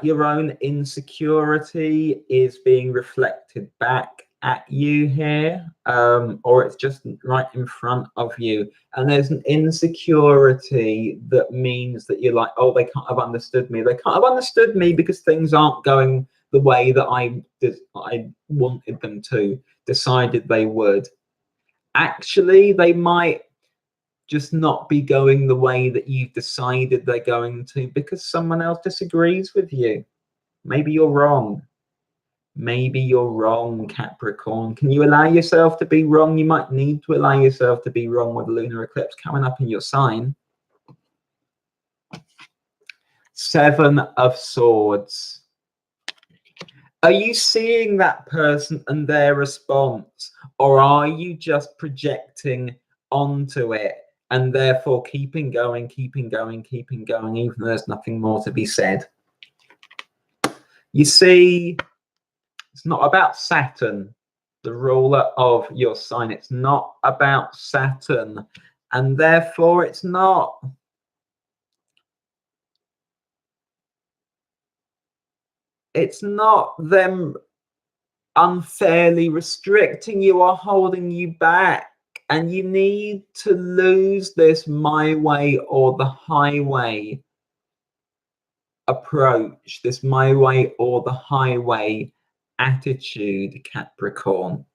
your own insecurity is being reflected back at you here, or it's just right in front of you. And there's an insecurity that means that you're like, oh, they can't have understood me. They can't have understood me because things aren't going the way that I wanted them to, decided they would. Actually, they might just not be going the way that you've decided they're going to because someone else disagrees with you. Maybe you're wrong. Maybe you're wrong, Capricorn. Can you allow yourself to be wrong? You might need to allow yourself to be wrong with the lunar eclipse coming up in your sign. Seven of Swords. Are you seeing that person and their response, or are you just projecting onto it and therefore keeping going, even though there's nothing more to be said? You see, it's not about Saturn, the ruler of your sign. It's not about Saturn, and therefore it's not them unfairly restricting you or holding you back. And you need to lose this my way or the highway approach, this my way or the highway attitude, Capricorn.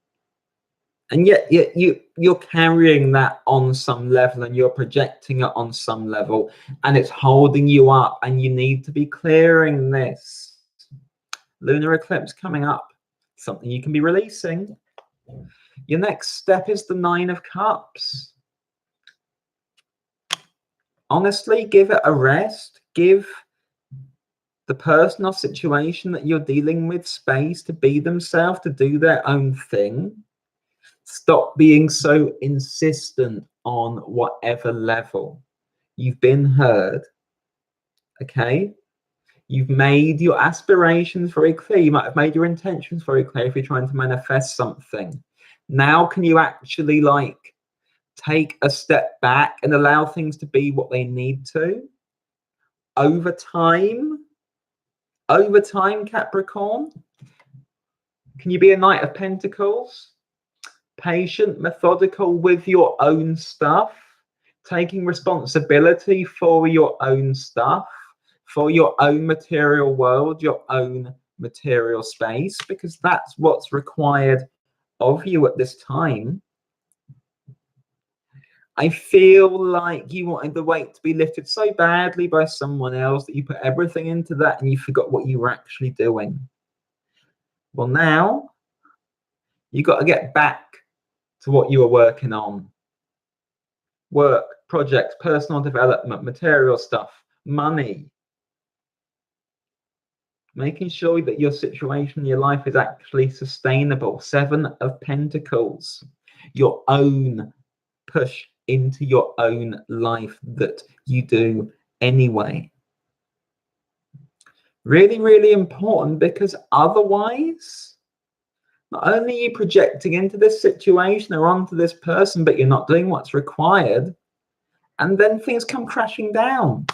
And yet you're carrying that on some level, and you're projecting it on some level, and it's holding you up, and you need to be clearing this. Lunar eclipse coming up, something you can be releasing. Your next step is the 9 of Cups. Honestly, give it a rest. Give the person or situation that you're dealing with space to be themselves, to do their own thing. Stop being so insistent on whatever level. You've been heard, okay? You've made your aspirations very clear. You might have made your intentions very clear if you're trying to manifest something. Now can you actually like take a step back and allow things to be what they need to? Over time, Capricorn, can you be a Knight of Pentacles? Patient, methodical with your own stuff, taking responsibility for your own stuff, for your own material world, your own material space, because that's what's required of you at this time. I feel like you wanted the weight to be lifted so badly by someone else that you put everything into that and you forgot what you were actually doing. Well, now you got to get back to what you were working on. Work, projects, personal development, material stuff, money. Making sure that your situation in your life is actually sustainable. 7 of Pentacles. Your own push into your own life that you do anyway. Really, really important, because otherwise, not only are you projecting into this situation or onto this person, but you're not doing what's required. And then things come crashing down.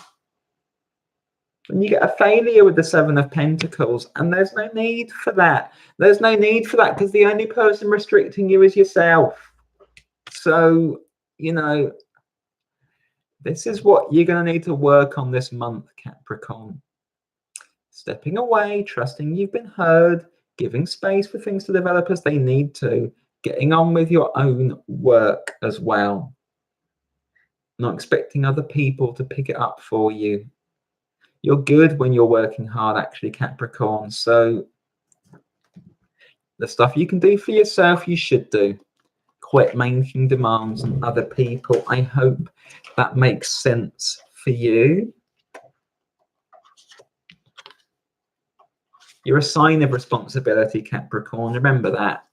And you get a failure with the 7 of Pentacles, and there's no need for that. There's no need for that, because the only person restricting you is yourself. So, you know, this is what you're going to need to work on this month, Capricorn. Stepping away, trusting you've been heard, giving space for things to develop as they need to, getting on with your own work as well. Not expecting other people to pick it up for you. You're good when you're working hard, actually, Capricorn. So the stuff you can do for yourself, you should do. Quit making demands on other people. I hope that makes sense for you. You're a sign of responsibility, Capricorn. Remember that.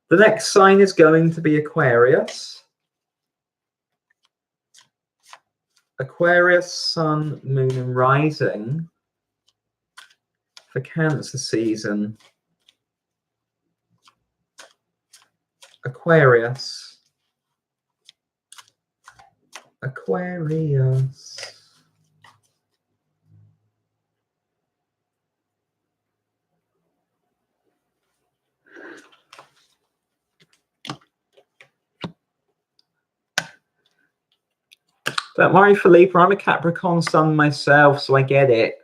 The next sign is going to be Aquarius. Aquarius, Sun, Moon, and Rising for Cancer season. Aquarius. Aquarius. Don't worry, Felipe, I'm a Capricorn sun myself, so I get it.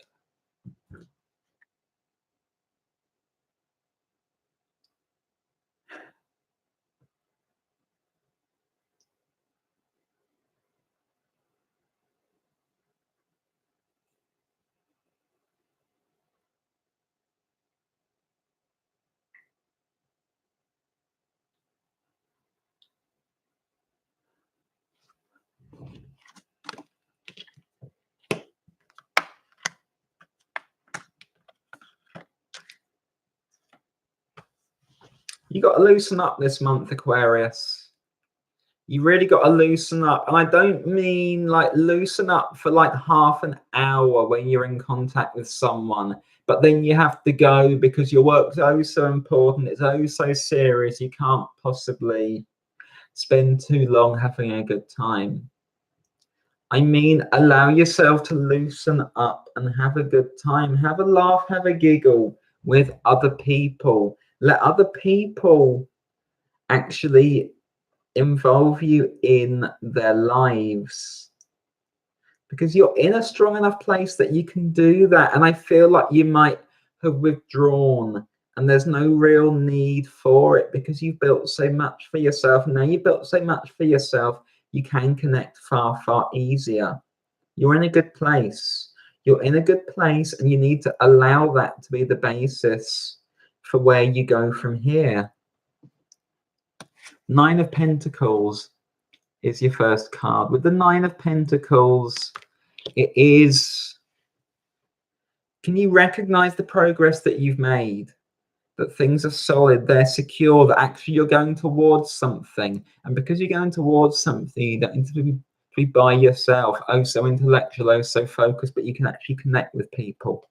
You got to loosen up this month, Aquarius. You really got to loosen up. And I don't mean like loosen up for like half an hour when you're in contact with someone, but then you have to go because your work's oh so important. It's oh so serious. You can't possibly spend too long having a good time. I mean, allow yourself to loosen up and have a good time. Have a laugh, have a giggle with other people. Let other people actually involve you in their lives, because you're in a strong enough place that you can do that. And I feel like you might have withdrawn and there's no real need for it, because you've built so much for yourself. Now you've built so much for yourself, you can connect far, far easier. You're in a good place. You're in a good place, and you need to allow that to be the basis for where you go from here. Nine of Pentacles is your first card. With the Nine of Pentacles, it is, can you recognize the progress that you've made? That things are solid, they're secure, that actually you're going towards something. And because you're going towards something, you don't need to be by yourself, oh so intellectual, oh so focused, but you can actually connect with people.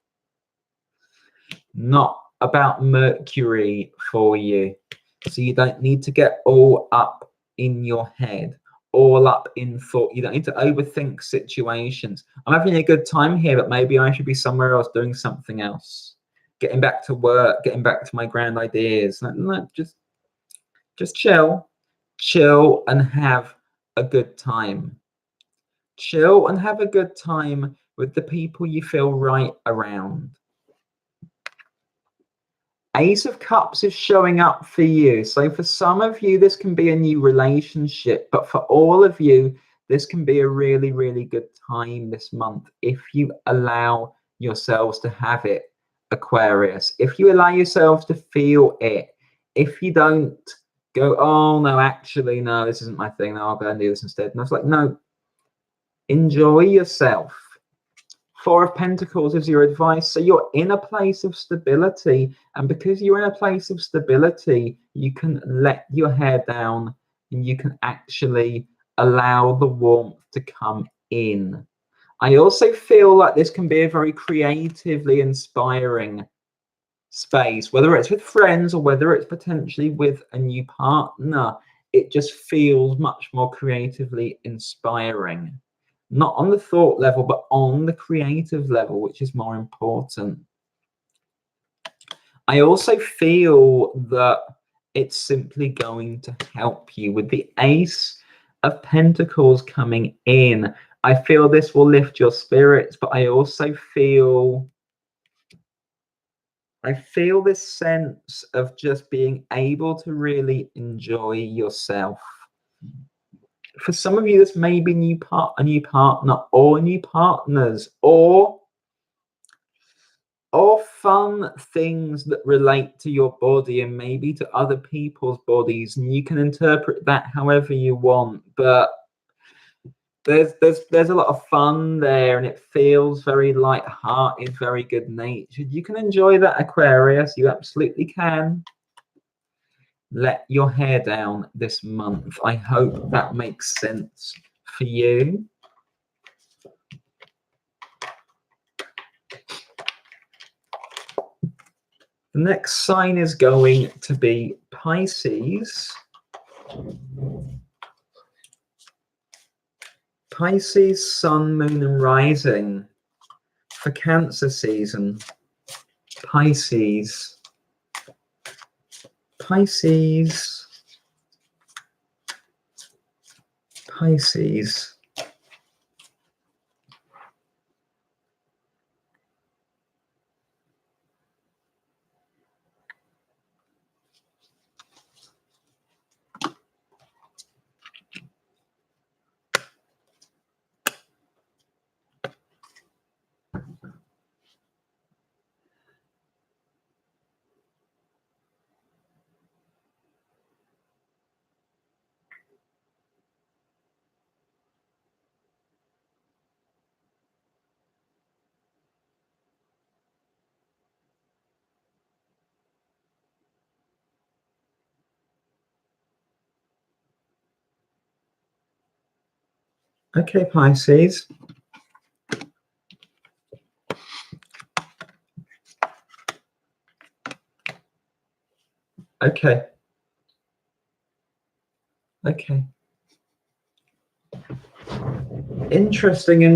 Not about Mercury for you. So you don't need to get all up in your head, all up in thought. You don't need to overthink situations. I'm having a good time here, but maybe I should be somewhere else doing something else. Getting back to work, getting back to my grand ideas. No, just chill and have a good time. Chill and have a good time with the people you feel right around. Ace of Cups is showing up for you. So for some of you, this can be a new relationship, but for all of you, this can be a really, really good time this month if you allow yourselves to have it, Aquarius. If you allow yourselves to feel it, if you don't go, oh no, actually, no, this isn't my thing, no, I'll go and do this instead. And I was like, no, enjoy yourself. Four of Pentacles is your advice. So you're in a place of stability, and because you're in a place of stability, you can let your hair down and you can actually allow the warmth to come in. I also feel like this can be a very creatively inspiring space, whether it's with friends or whether it's potentially with a new partner. It just feels much more creatively inspiring. Not on the thought level, but on the creative level, which is more important. I also feel that it's simply going to help you with the Ace of Pentacles coming in. I feel this will lift your spirits, but I also feel this sense of just being able to really enjoy yourself. For some of you, this may be a new partner or new partners, or fun things that relate to your body and maybe to other people's bodies, and you can interpret that however you want. But there's a lot of fun there, and it feels very light-hearted, very good-natured. You can enjoy that, Aquarius. You absolutely can. Let your hair down this month. I hope that makes sense for you. The next sign is going to be Pisces. Pisces, Sun, Moon, and Rising for Cancer season. Pisces. Pisces. Pisces. Okay, Pisces. Okay. Okay. Interesting. You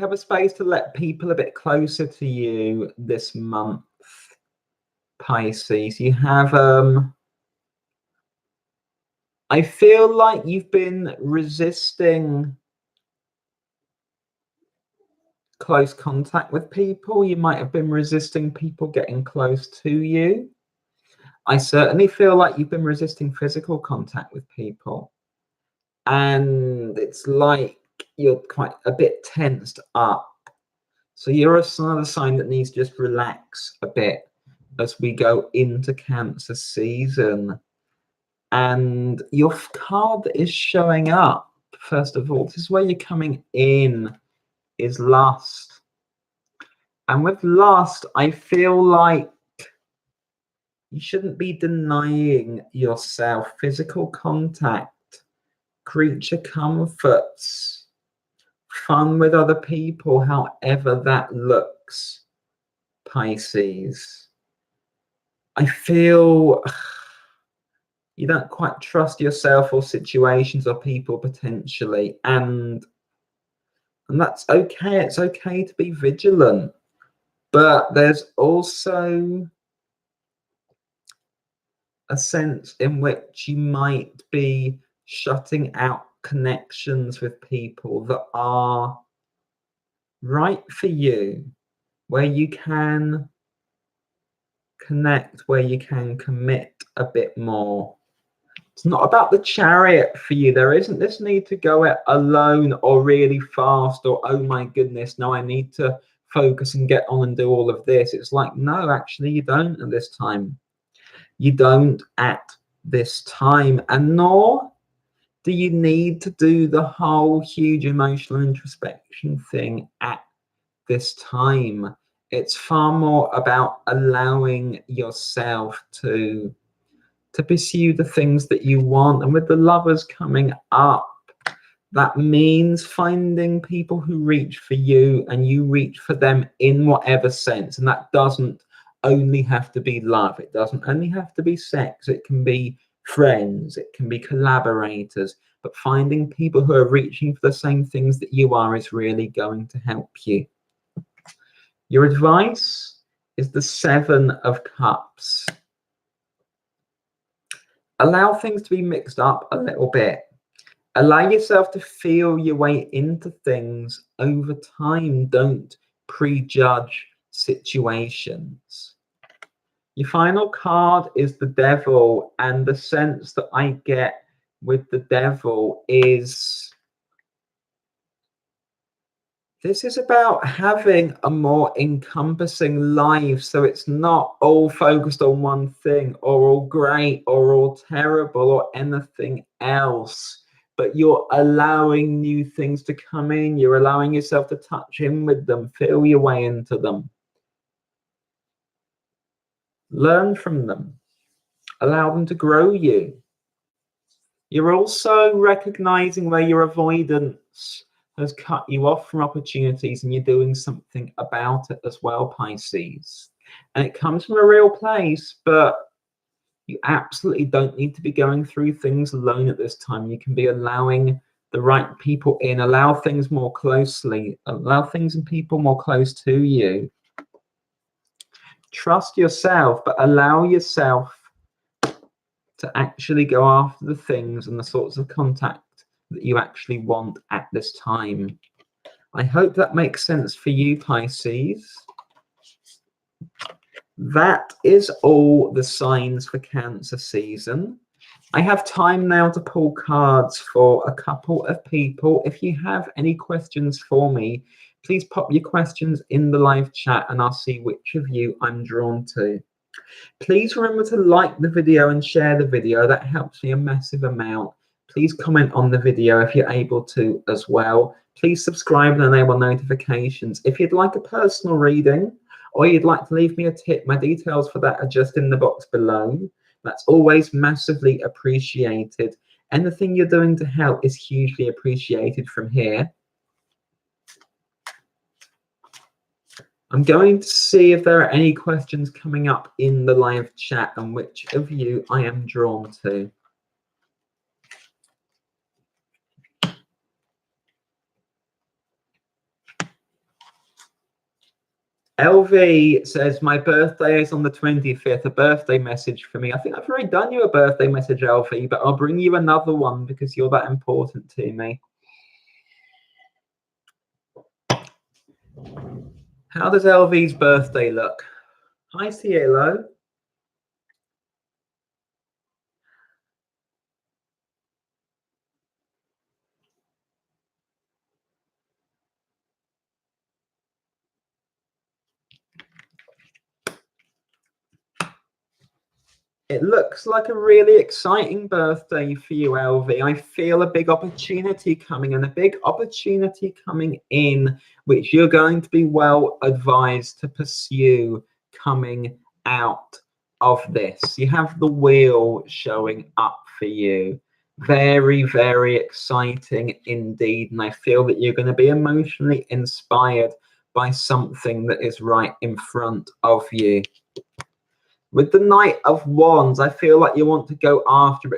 have a space to let people a bit closer to you this month. Pisces. You have, I feel like you've been resisting close contact with people. You might have been resisting people getting close to you. I certainly feel like you've been resisting physical contact with people. And it's like you're quite a bit tensed up. So you're another sign that needs to just relax a bit as we go into Cancer season. And your card that is showing up, first of all, this is where you're coming in, is lust. And with lust, I feel like you shouldn't be denying yourself physical contact, creature comforts, fun with other people, however that looks, Pisces. I feel you don't quite trust yourself or situations or people potentially, and that's okay. It's okay to be vigilant, but there's also a sense in which you might be shutting out connections with people that are right for you, where you can connect, where you can commit a bit more. It's not about the Chariot for you. There isn't this need to go it alone or really fast or, oh my goodness, no, I need to focus and get on and do all of this. It's like, no, actually you don't at this time. You don't at this time, and nor do you need to do the whole huge emotional introspection thing at this time. It's far more about allowing yourself to pursue the things that you want. And with the Lovers coming up, that means finding people who reach for you and you reach for them in whatever sense. And that doesn't only have to be love. It doesn't only have to be sex. It can be friends. It can be collaborators. But finding people who are reaching for the same things that you are is really going to help you. Your advice is the Seven of Cups. Allow things to be mixed up a little bit. Allow yourself to feel your way into things over time. Don't prejudge situations. Your final card is the Devil, and the sense that I get with the Devil is this is about having a more encompassing life, so it's not all focused on one thing or all great or all terrible or anything else, but you're allowing new things to come in. You're allowing yourself to touch in with them, feel your way into them, learn from them, allow them to grow you. You're also recognizing where your avoidance has cut you off from opportunities, and you're doing something about it as well, Pisces. And it comes from a real place, but you absolutely don't need to be going through things alone at this time. You can be allowing the right people in, allow things more closely, allow things and people more close to you. Trust yourself, but allow yourself to actually go after the things and the sorts of contact that you actually want at this time. I hope that makes sense for you, Pisces. That is all the signs for Cancer season. I have time now to pull cards for a couple of people. If you have any questions for me, please pop your questions in the live chat and I'll see which of you I'm drawn to. Please remember to like the video and share the video. That helps me a massive amount. Please comment on the video if you're able to as well. Please subscribe and enable notifications. If you'd like a personal reading or you'd like to leave me a tip, my details for that are just in the box below. That's always massively appreciated. Anything you're doing to help is hugely appreciated from here. I'm going to see if there are any questions coming up in the live chat and which of you I am drawn to. LV says, my birthday is on the 25th. A birthday message for me. I think I've already done you a birthday message, LV, but I'll bring you another one because you're that important to me. How does LV's birthday look? Hi, Cielo. It looks like a really exciting birthday for you, LV. I feel a big opportunity coming in, which you're going to be well advised to pursue coming out of this. You have the wheel showing up for you. Very, very exciting indeed. And I feel that you're going to be emotionally inspired by something that is right in front of you. With the Knight of Wands, I feel like you want to go after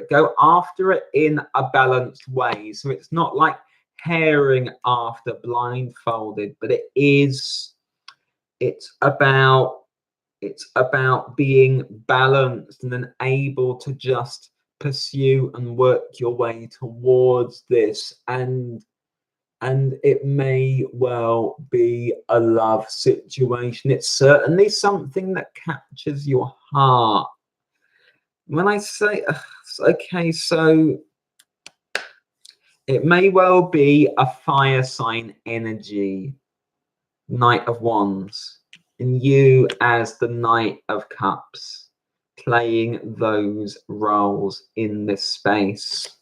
it in a balanced way. So it's not like herring after blindfolded, but it's about being balanced and then able to just pursue and work your way towards this. And it may well be a love situation. It's certainly something that captures your heart. When I say, okay, so it may well be a fire sign energy, Knight of Wands, and you as the Knight of Cups, playing those roles in this space.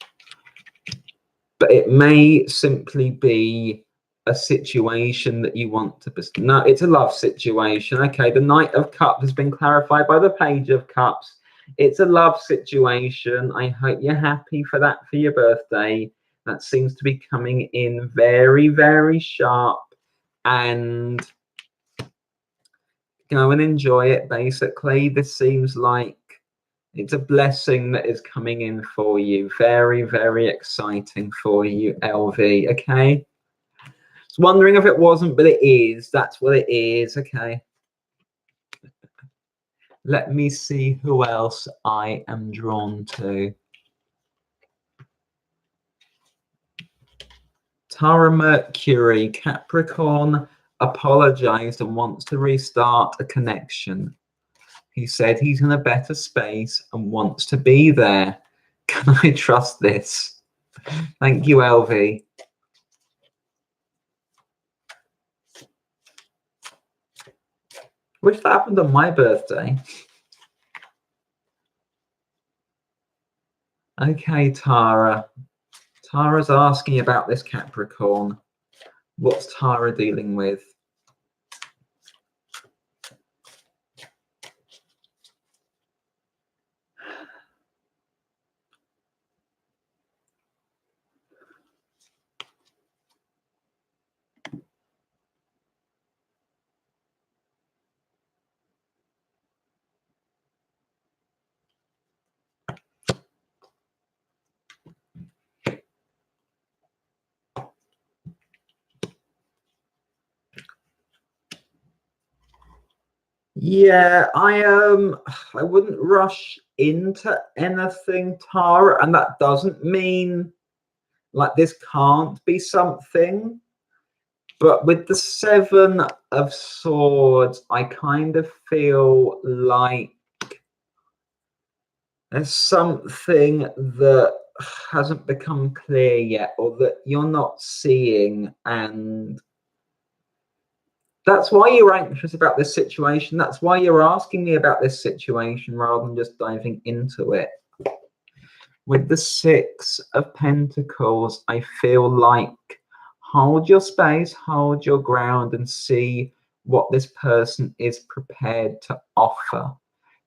But it may simply be a situation that you want to... No, it's a love situation. Okay, the Knight of Cups has been clarified by the Page of Cups. It's a love situation. I hope you're happy for that for your birthday. That seems to be coming in very, very sharp. And go and enjoy it, basically. This seems like it's a blessing that is coming in for you. Very, very exciting for you, LV, okay? I was wondering if it wasn't, but it is. That's what it is, okay? Let me see who else I am drawn to. Tara Mercury, Capricorn, apologized and wants to restart a connection. He said he's in a better space and wants to be there. Can I trust this? Thank you, LV. Wish that happened on my birthday. Okay, Tara. Tara's asking about this Capricorn. What's Tara dealing with? Yeah, I wouldn't rush into anything, Tara, and that doesn't mean like this can't be something. But with the Seven of Swords, I kind of feel like there's something that hasn't become clear yet, or that you're not seeing, and that's why you're anxious about this situation. That's why you're asking me about this situation rather than just diving into it. With the Six of Pentacles, I feel like hold your space, hold your ground, and see what this person is prepared to offer.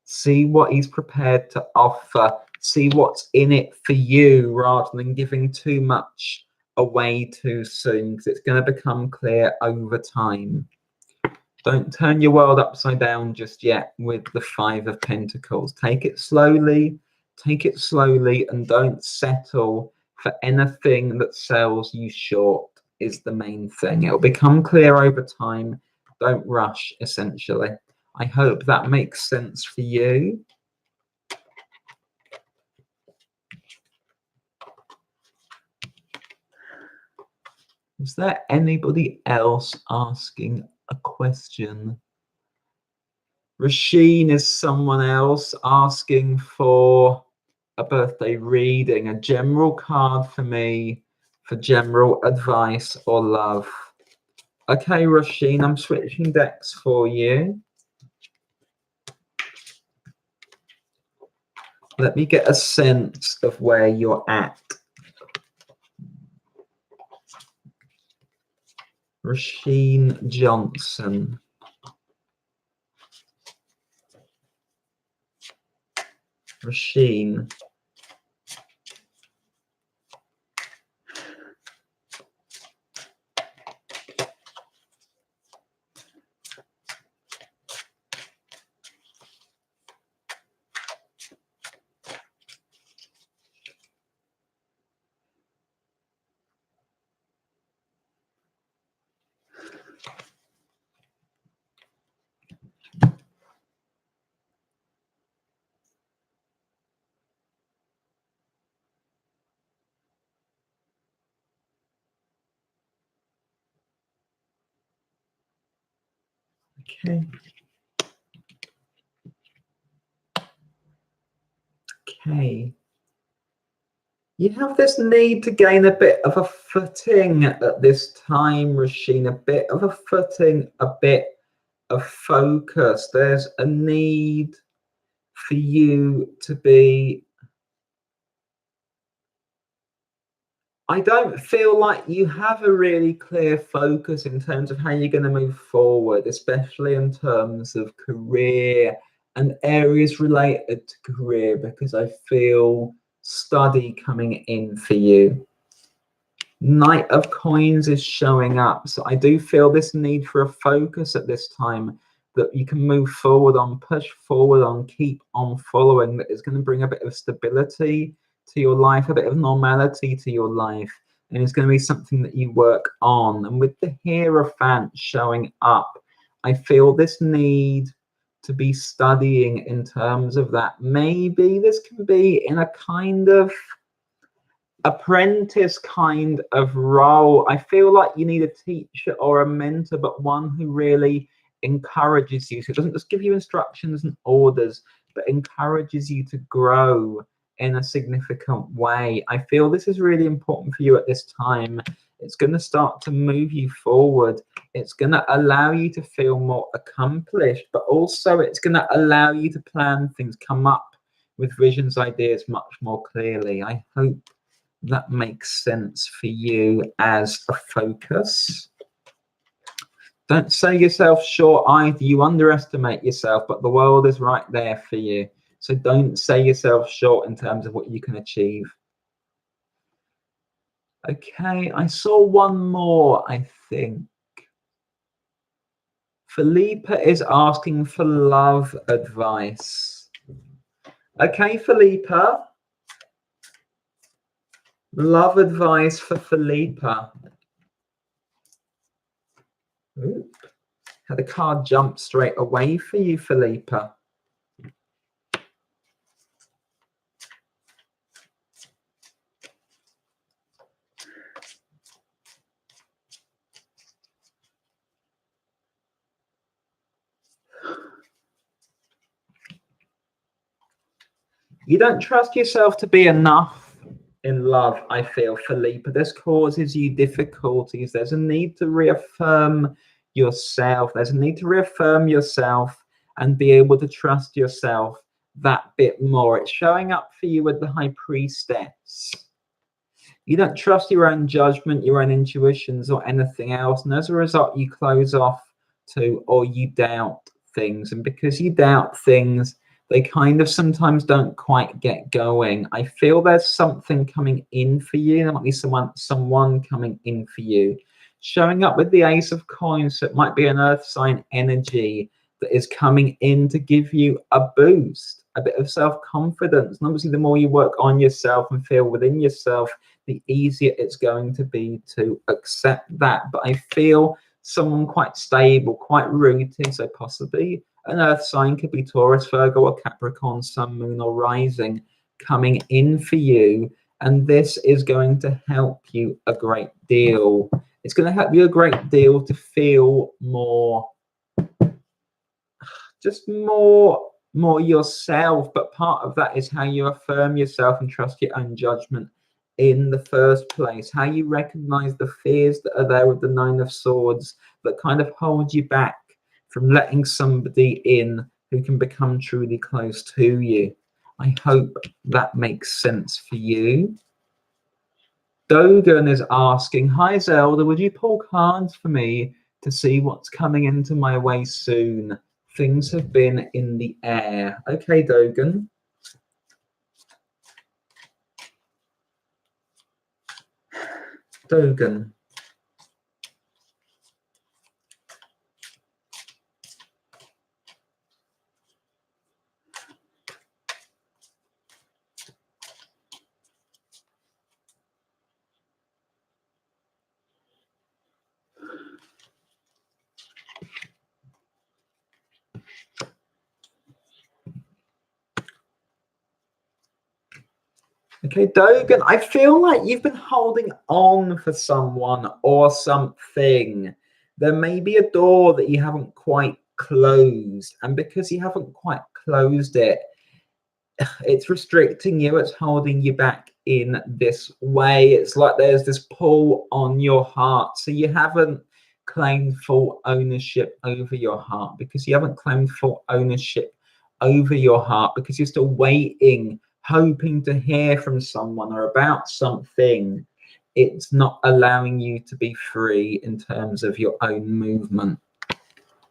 See what he's prepared to offer. See what's in it for you rather than giving too much away too soon, because it's going to become clear over time. Don't turn your world upside down just yet with the Five of Pentacles. Take it slowly, and don't settle for anything that sells you short is the main thing. It'll become clear over time. Don't rush, essentially. I hope that makes sense for you. Is there anybody else asking a question? Rasheen is someone else asking for a birthday reading, a general card for me for general advice or love. Okay, Rasheen, I'm switching decks for you. Let me get a sense of where you're at. Rasheen Johnson. Rasheen. Okay. Okay. You have this need to gain a bit of a footing at this time, Rasheen, a bit of a footing, a bit of focus. There's a need for you to be... I don't feel like you have a really clear focus in terms of how you're going to move forward, especially in terms of career and areas related to career, because I feel study coming in for you. Knight of Coins is showing up. So I do feel this need for a focus at this time that you can move forward on, push forward on, keep on following, that is going to bring a bit of stability to your life, a bit of normality to your life. And it's going to be something that you work on. And with the Hierophant showing up, I feel this need to be studying in terms of that. Maybe this can be in a kind of apprentice kind of role. I feel like you need a teacher or a mentor, but one who really encourages you. So it doesn't just give you instructions and orders, but encourages you to grow in a significant way. I feel this is really important for you at this time. It's going to start to move you forward. It's going to allow you to feel more accomplished, but also it's going to allow you to plan things, come up with visions, ideas much more clearly. I hope that makes sense for you as a focus. Don't sell yourself short either. You underestimate yourself, but the world is right there for you. So don't sell yourself short in terms of what you can achieve. Okay, I saw one more, I think. Philippa is asking for love advice. Okay, Philippa. Love advice for Philippa. Ooh. Had a card jump straight away for you, Philippa. You don't trust yourself to be enough in love, I feel, Philippa. This causes you difficulties. There's a need to reaffirm yourself. There's a need to reaffirm yourself and be able to trust yourself that bit more. It's showing up for you with the High Priestess. You don't trust your own judgment, your own intuitions, or anything else. And as a result, you close off to, or you doubt things. And because you doubt things, they kind of sometimes don't quite get going. I feel there's something coming in for you. There might be someone coming in for you. Showing up with the Ace of Coins, so it might be an earth sign energy that is coming in to give you a boost, a bit of self-confidence. And obviously, the more you work on yourself and feel within yourself, the easier it's going to be to accept that. But I feel someone quite stable, quite rooted. So possibly an earth sign, could be Taurus, Virgo, or Capricorn, sun, moon, or rising, coming in for you. And this is going to help you a great deal. It's going to help you a great deal to feel more, just more yourself. But part of that is how you affirm yourself and trust your own judgment in the first place, how you recognize the fears that are there with the Nine of Swords that kind of hold you back from letting somebody in who can become truly close to you. I hope that makes sense for you. Dogan is asking, hi Zelda, would you pull cards for me to see what's coming into my way soon? Things have been in the air. Okay, Dogan. Dogan. Okay, Dogan, I feel like you've been holding on for someone or something. There may be a door that you haven't quite closed, and because you haven't quite closed it, it's restricting you, it's holding you back in this way. It's like there's this pull on your heart. So you haven't claimed full ownership over your heart, because you haven't claimed full ownership over your heart because you're still waiting, hoping to hear from someone or about something. It's not allowing you to be free in terms of your own movement.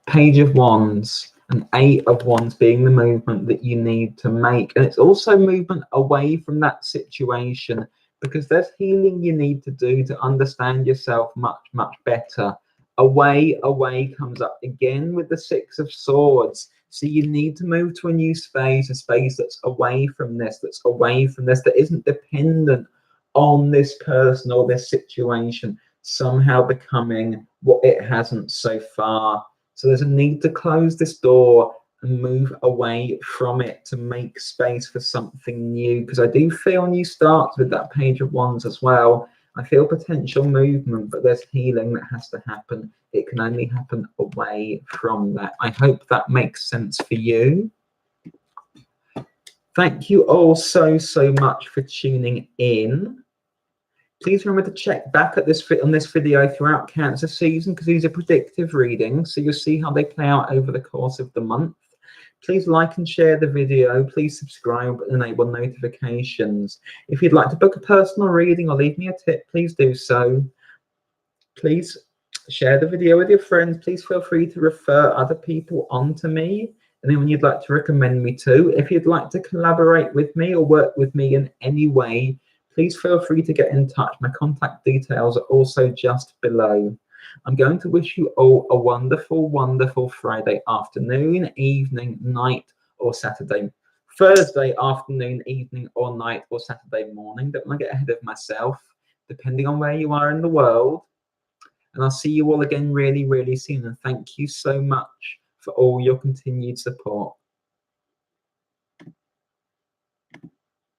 Page of Wands and Eight of Wands being the movement that you need to make. And it's also movement away from that situation, because there's healing you need to do to understand yourself much, much better. Away comes up again with the Six of Swords. So you need to move to a new space, a space that's away from this, that isn't dependent on this person or this situation somehow becoming what it hasn't so far. So there's a need to close this door and move away from it to make space for something new, because I do feel new starts with that Page of Wands as well. I feel potential movement, but there's healing that has to happen. It can only happen away from that. I hope that makes sense for you. Thank you all so much for tuning in. Please remember to check back at this on this video throughout Cancer season, because these are predictive readings, so you'll see how they play out over the course of the month. Please like and share the video. Please subscribe and enable notifications. If you'd like to book a personal reading or leave me a tip, please do so. Please share the video with your friends. Please feel free to refer other people onto me, anyone you'd like to recommend me to. If you'd like to collaborate with me or work with me in any way, please feel free to get in touch. My contact details are also just below. I'm going to wish you all a wonderful, wonderful Friday afternoon, evening, night, or Thursday afternoon, evening, or night, or Saturday morning. Don't want to get ahead of myself, depending on where you are in the world. And I'll see you all again really, really soon. And thank you so much for all your continued support.